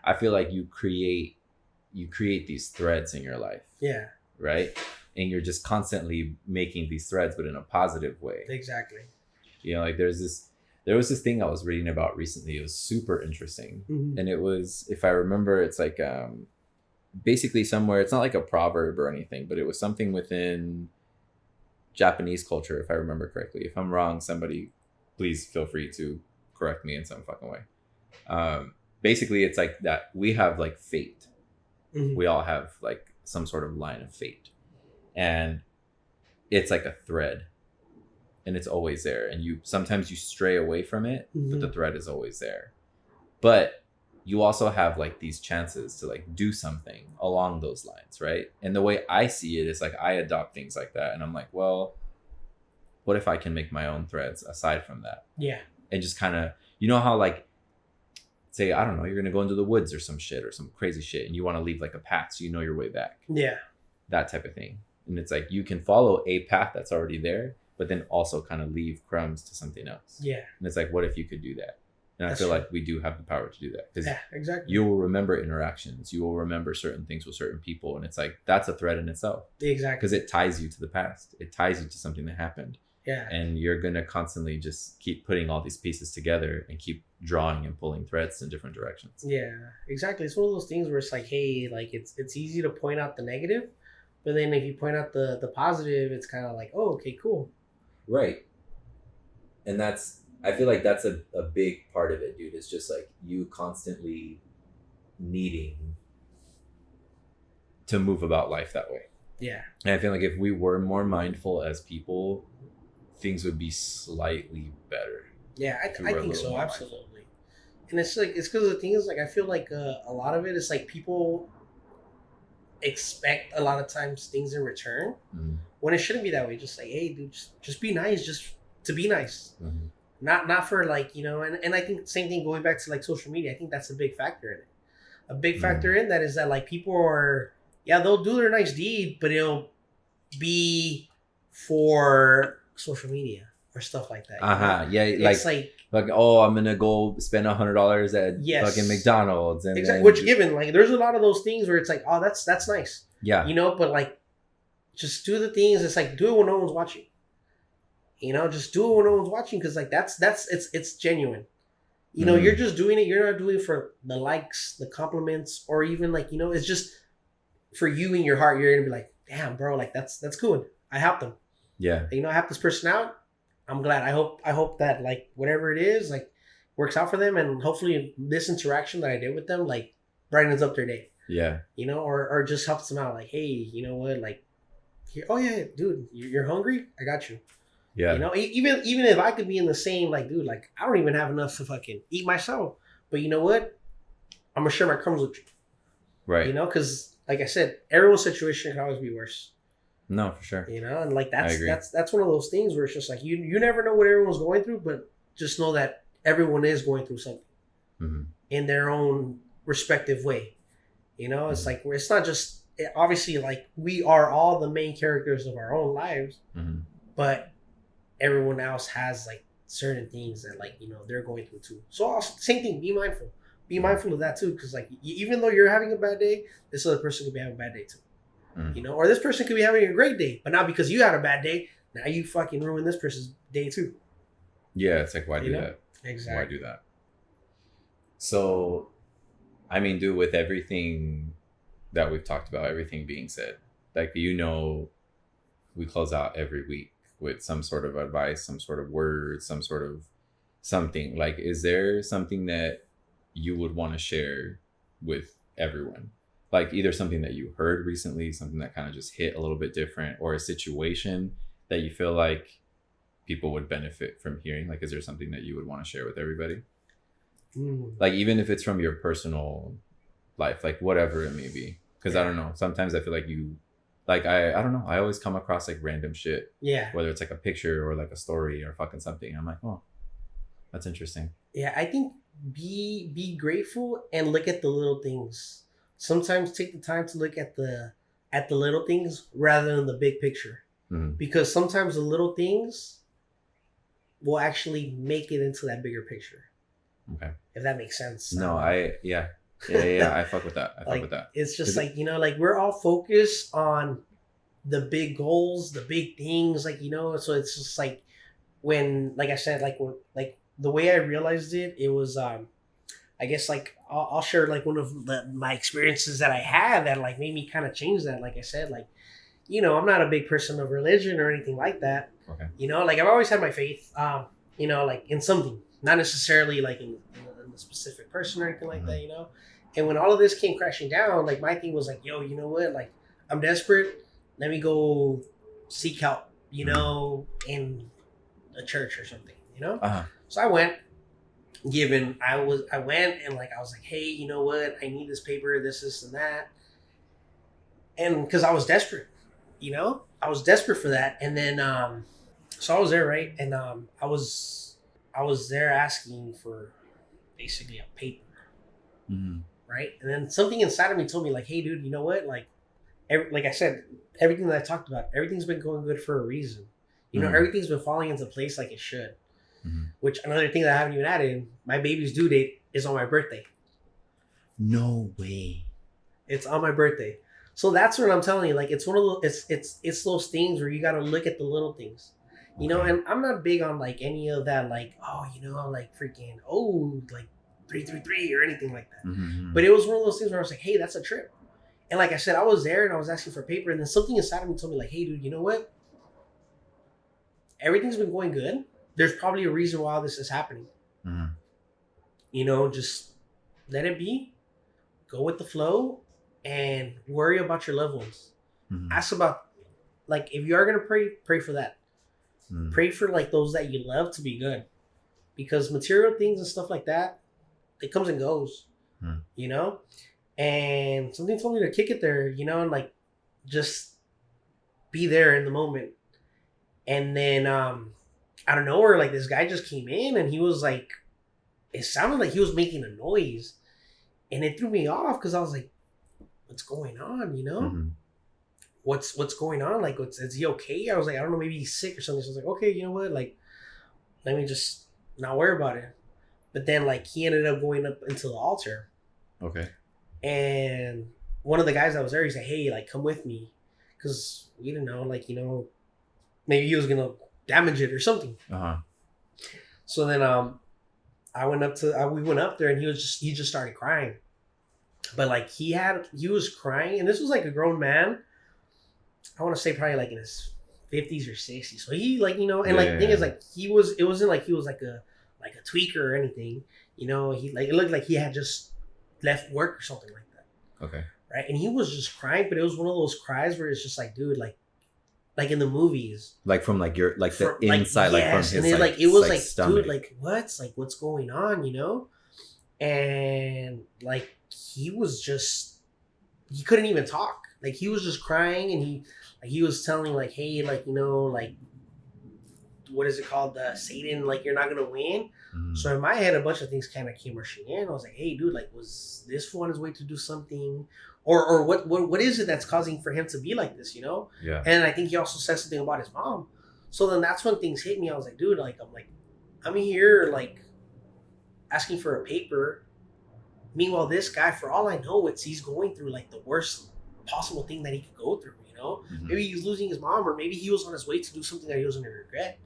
I feel like you create these threads in your life. Yeah. Right? And you're just constantly making these threads, but in a positive way. Exactly. You know, like there was this thing I was reading about recently. It was super interesting. Mm-hmm. And it was, if I remember, it's like basically somewhere, it's not like a proverb or anything, but it was something within Japanese culture, if I remember correctly. If I'm wrong, somebody please feel free to correct me in some fucking way. Basically, it's like that we have like fate. Mm-hmm. We all have like some sort of line of fate, and it's like a thread, and it's always there, and sometimes you stray away from it, mm-hmm. but the thread is always there. But you also have like these chances to like do something along those lines, right? And the way I see it is like I adopt things like that, and I'm like, well, what if I can make my own threads aside from that? Yeah. And just kind of, you know how like, say, I don't know, you're going to go into the woods or some shit or some crazy shit, and you want to leave like a path so you know your way back. Yeah. That type of thing. And it's like you can follow a path that's already there, but then also kind of leave crumbs to something else. Yeah. And it's like, what if you could do that? And I feel like we do have the power to do that. Because exactly. You will remember interactions. You will remember certain things with certain people. And it's like, that's a thread in itself. Exactly. Because it ties you to the past. It ties you to something that happened. Yeah. And you're going to constantly just keep putting all these pieces together and keep drawing and pulling threads in different directions. Yeah, exactly. It's one of those things where it's like, hey, like it's easy to point out the negative, but then if you point out the positive, it's kind of like, oh, okay, cool. Right. And I feel like that's a big part of it, dude. It's just like you constantly needing to move about life that way. Yeah. And I feel like if we were more mindful as people, things would be slightly better. Yeah, I think so, absolutely. Mindful. And it's like, it's because the thing is, like, I feel like a lot of it is like people expect a lot of times things in return when it shouldn't be that way. Just like, hey, dude, just be nice, just to be nice. Mm-hmm. Not for like, you know, and I think the same thing going back to like social media, I think that's a big factor in it. A big factor in that is that like people are, they'll do their nice deed, but it'll be for social media or stuff like that. Yeah, it's like oh, I'm gonna go spend $100 at fucking McDonald's, and exactly. Which given like there's a lot of those things where it's like, oh, that's nice. Yeah. You know, but like just do the things. It's like do it when no one's watching. You know, just do it when no one's watching, because like that's it's genuine. You know, you're just doing it. You're not doing it for the likes, the compliments, or even like, you know, it's just for you in your heart. You're gonna be like, damn, bro, like that's cool. I helped them. Yeah. You know, I helped this person out. I'm glad. I hope that like whatever it is like works out for them, and hopefully this interaction that I did with them like brightens up their day. Yeah. You know, or just helps them out. Like, hey, you know what? Like, here, oh yeah, dude, you're hungry? I got you. Yeah. You know, even if I could be in the same, like, dude, like I don't even have enough to fucking eat myself, but you know what? I'm gonna share my crumbs with you. Right. You know, because like I said, everyone's situation can always be worse. No, for sure. You know, and like that's one of those things where it's just like you never know what everyone's going through, but just know that everyone is going through something in their own respective way. You know, it's like it's not just obviously like we are all the main characters of our own lives, but everyone else has like certain things that like, you know, they're going through too. So also, same thing, be mindful. Be mindful of that too, because like even though you're having a bad day, this other person could be having a bad day too. You know, or this person could be having a great day, but not because you had a bad day, now you fucking ruin this person's day too. Yeah, it's like, why do that? Exactly. Why do that? So, I mean, dude, with everything that we've talked about, everything being said, like, you know, we close out every week with some sort of advice, some sort of word, some sort of something. Like, is there something that you would want to share with everyone? Like either something that you heard recently, something that kind of just hit a little bit different, or a situation that you feel like people would benefit from hearing. Like, is there something that you would want to share with everybody? Like, even if it's from your personal life, like whatever it may be. Because I don't know, sometimes I feel like I don't know, I always come across like random shit. Yeah. Whether it's like a picture or like a story or fucking something. I'm like, oh, that's interesting. Yeah, I think be grateful and look at the little things. Sometimes take the time to look at the little things rather than the big picture. Mm-hmm. Because sometimes the little things will actually make it into that bigger picture. Okay. If that makes sense. No, yeah, I fuck with that. I fuck with that. It's just like, like we're all focused on the big goals, the big things, like, so it's just like when, like I said, like the way I realized it, it was, I guess like I'll share like one of my experiences that I had that like made me kind of change that. Like I said, like, I'm not a big person of religion or anything like that. Okay. Like I've always had my faith, like in something, not necessarily like in a specific person or anything like that, And when all of this came crashing down, like my thing was like, yo, you know what? Like I'm desperate. Let me go seek help, in a church or something, Uh-huh. So I went. I went and like I was like, hey, you know what? I need this paper, this, and that. And because I was desperate, I was desperate for that. And then so I was there, right? And I was there asking for basically a paper. Mm-hmm. Right? And then something inside of me told me like, hey dude, you know what? Like like I said, everything that I talked about, everything's been going good for a reason. Mm-hmm. Everything's been falling into place like it should. Mm-hmm. Which another thing that I haven't even added, my baby's due date is on my birthday. No way. It's on my birthday. So that's what I'm telling you. Like it's one of those, it's those things where you got to look at the little things, and I'm not big on like any of that, like, oh, like freaking, oh, like 333 or anything like that. Mm-hmm. But it was one of those things where I was like, hey, that's a trip. And like I said, I was there and I was asking for paper, and then something inside of me told me like, hey dude, you know what? Everything's been going good. There's probably a reason why this is happening. Mm-hmm. Just let it be. Go with the flow and worry about your loved ones. Mm-hmm. Ask about, like, if you are going to pray for that. Mm-hmm. Pray for, like, those that you love to be good. Because material things and stuff like that, it comes and goes. Mm-hmm. And something told me to kick it there, and, like, just be there in the moment. And then, out of nowhere, like this guy just came in and he was like, it sounded like he was making a noise, and it threw me off because I was like, what's going on? Mm-hmm. What's going on? Like, is he okay? I was like, I don't know, maybe he's sick or something. So I was like, okay, you know what? Like, let me just not worry about it. But then like he ended up going up into the altar. Okay. And one of the guys that was there, he said, hey, like come with me. Cause we didn't know, like, maybe he was going to damage it or something. Uh-huh. So then we went up there and he just started crying. But like he was crying, and this was like a grown man. I want to say probably like in his 50s or 60s. So he like, and thing is like it wasn't like he was like a tweaker or anything. He like, it looked like he had just left work or something like that. Okay. Right. And he was just crying, but it was one of those cries where it's just like, dude, like in the movies, like from like your like the inside, like, yes, like from his, and then like it was like stomach. Dude, like what's going on, and like he was just, he couldn't even talk, like he was just crying, and he was telling like, hey, like like what is it called, Satan, like you're not gonna win. Mm-hmm. So in my head a bunch of things kind of came rushing in. I was like, hey dude, like was this fool on his way to do something? Or what is it that's causing for him to be like this, Yeah. And I think he also said something about his mom. So then that's when things hit me. I was like, dude, like I'm here like asking for a paper. Meanwhile, this guy, for all I know, he's going through like the worst possible thing that he could go through, Mm-hmm. Maybe he's losing his mom, or maybe he was on his way to do something that he was going to regret.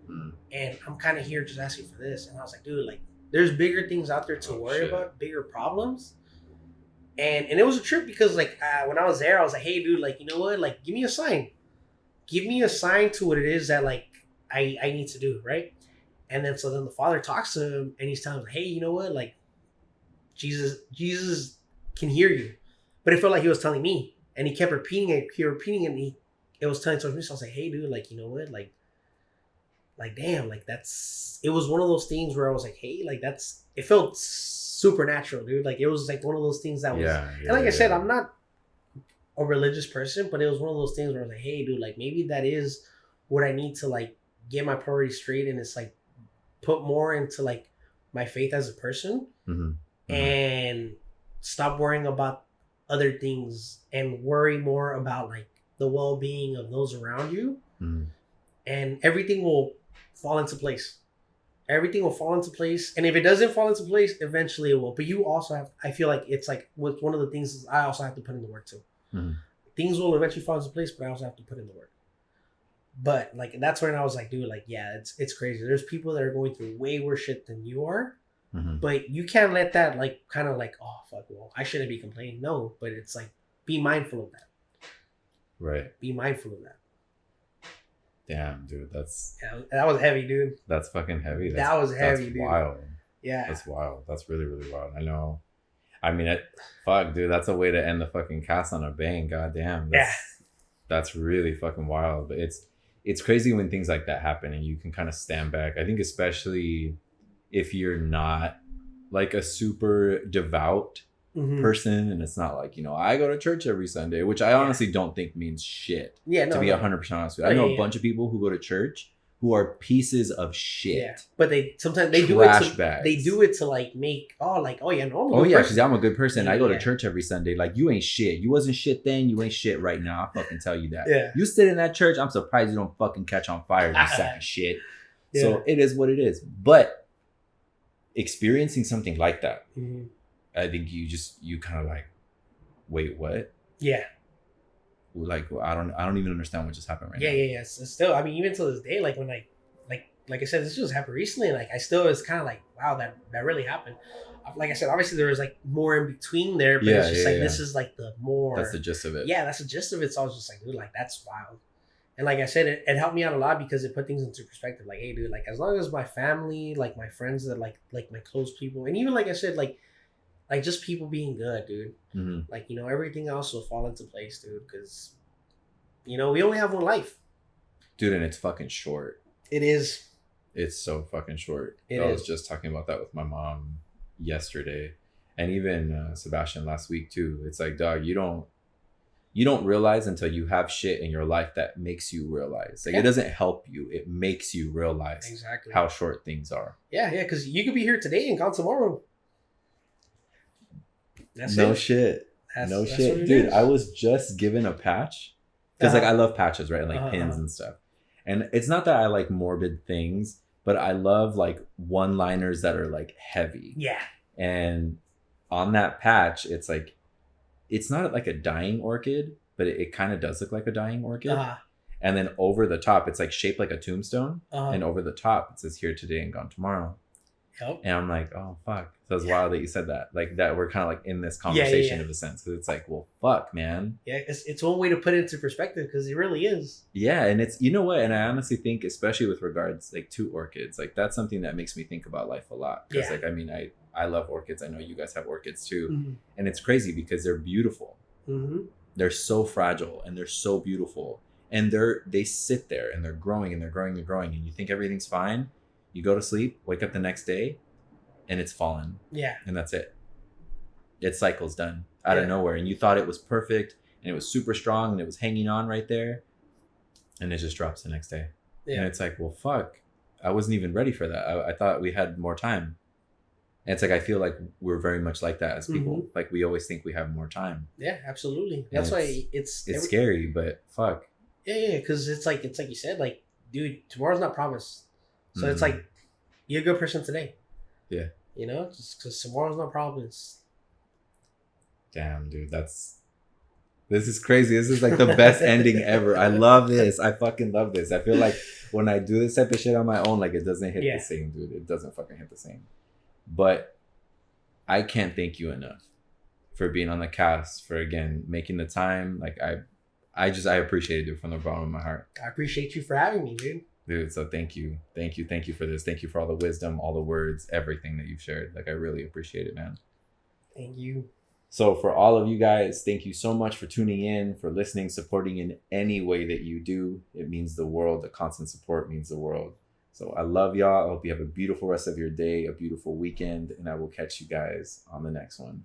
Mm-hmm. And I'm kind of here just asking for this. And I was like, dude, like there's bigger things out there to worry about, bigger problems. And it was a trip because like when I was there, I was like, hey dude, like, you know what, like give me a sign, give me a sign to what it is that like I need to do, right? And then so then the father talks to him and he's telling him, hey, you know what? Like Jesus can hear you. But it felt like he was telling me. And he kept repeating it, and it was telling towards me. So I was like, hey dude, like, you know what? Like damn, like it was one of those things where I was like, hey, like it felt supernatural, dude. Like it was like one of those things that was and like I said, I'm not a religious person, but it was one of those things where I was like, hey dude, like maybe that is what I need to like get my priorities straight, and it's like put more into like my faith as a person and stop worrying about other things and worry more about like the well-being of those around you, and everything will fall into place. Everything will fall into place, and if it doesn't fall into place, eventually it will. But you also have, I feel like it's like with one of the things is I also have to put in the work too. Things will eventually fall into place, but I also have to put in the work. But like that's when I was like, dude, like yeah, it's crazy. There's people that are going through way worse shit than you are, but you can't let that like kind of like, oh fuck, well I shouldn't be complaining. No, but it's like be mindful of that. Right. Be mindful of that. Damn, dude, that was heavy, dude. That's fucking heavy. That was heavy, dude. Wild. Yeah, that's wild. That's really, really wild. I know. I mean, fuck, dude, that's a way to end the fucking cast on a bang. Goddamn. That's really fucking wild. But it's crazy when things like that happen and you can kind of stand back. I think especially if you're not like a super devout person, and it's not like, you know, I go to church every Sunday, which I honestly don't think means shit. Yeah, no, to be 100% honest with you. I know a bunch of people who go to church who are pieces of shit. Yeah, but they sometimes they do it to like make because I'm a good person. I go to church every Sunday. Like you ain't shit. You wasn't shit then. You ain't shit right now. I fucking tell you that. Yeah. You sit in that church. I'm surprised you don't fucking catch on fire. You sack of shit. Yeah. So it is what it is. But experiencing something like that, I think you kind of like, wait, what? Yeah. Like I don't even understand what just happened right now. Yeah. So still, I mean, even to this day, like when like I said, this just happened recently. Like I still was kind of like, wow, that really happened. Like I said, obviously there was like more in between there, but it's just this is like the more. That's the gist of it. Yeah, that's the gist of it. So I was just like, dude, like that's wild. And like I said, it helped me out a lot because it put things into perspective. Like, hey, dude, like as long as my family, like my friends that like my close people, and even like I said, like just people being good, dude. Like, you know, everything else will fall into place, dude, because, you know, we only have one life. Dude, and it's fucking short. It is. It's so fucking short. I was just talking about that with my mom yesterday, and even Sebastian last week too. It's like, dog, you don't realize until you have shit in your life that makes you realize. Like, it doesn't help you. It makes you realize exactly how short things are. Yeah, because you could be here today and gone tomorrow. That's no shit. No shit. Dude, I was just given a patch. Because like I love patches, right? And like pins and stuff. And it's not that I like morbid things, but I love like one-liners that are like heavy. Yeah. And on that patch, it's like, it's not like a dying orchid, but it kind of does look like a dying orchid. And then over the top, it's like shaped like a tombstone. And over the top, it says here today and gone tomorrow. Yep. And I'm like, oh, fuck. So it's wild that you said that. Like that we're kind of like in this conversation of a sense. Because it's like, well, fuck, man. Yeah, it's one way to put it into perspective because it really is. Yeah, and it's, you know what? And I honestly think, especially with regards like to orchids, like that's something that makes me think about life a lot. Because like, I mean, I love orchids. I know you guys have orchids too. And it's crazy because they're beautiful. They're so fragile and they're so beautiful. And they sit there and they're growing and they're growing and growing. And you think everything's fine. You go to sleep, wake up the next day, and it's fallen. Yeah. And that's it. Its cycle's done out of nowhere. And you thought it was perfect and it was super strong and it was hanging on right there. And it just drops the next day. Yeah. And it's like, well, fuck. I wasn't even ready for that. I thought we had more time. And it's like, I feel like we're very much like that as people. Like we always think we have more time. Yeah, absolutely. That's why it's scary, but fuck. Yeah. Because it's like you said, like, dude, tomorrow's not promised. So it's like, you're a good person today. Yeah. You know, just because tomorrow's no promise. Damn, dude, this is crazy. This is like the best ending ever. I love this. I fucking love this. I feel like when I do this type of shit on my own, like it doesn't hit the same, dude. It doesn't fucking hit the same. But I can't thank you enough for being on the cast, for again making the time. Like I appreciated it from the bottom of my heart. I appreciate you for having me, dude. Dude, so thank you for this. Thank you for all the wisdom, all the words, everything that you've shared. Like, I really appreciate it, man. Thank you. So for all of you guys, thank you so much for tuning in, for listening, supporting in any way that you do. It means the world. The constant support means the world. So I love y'all. I hope you have a beautiful rest of your day, a beautiful weekend, and I will catch you guys on the next one.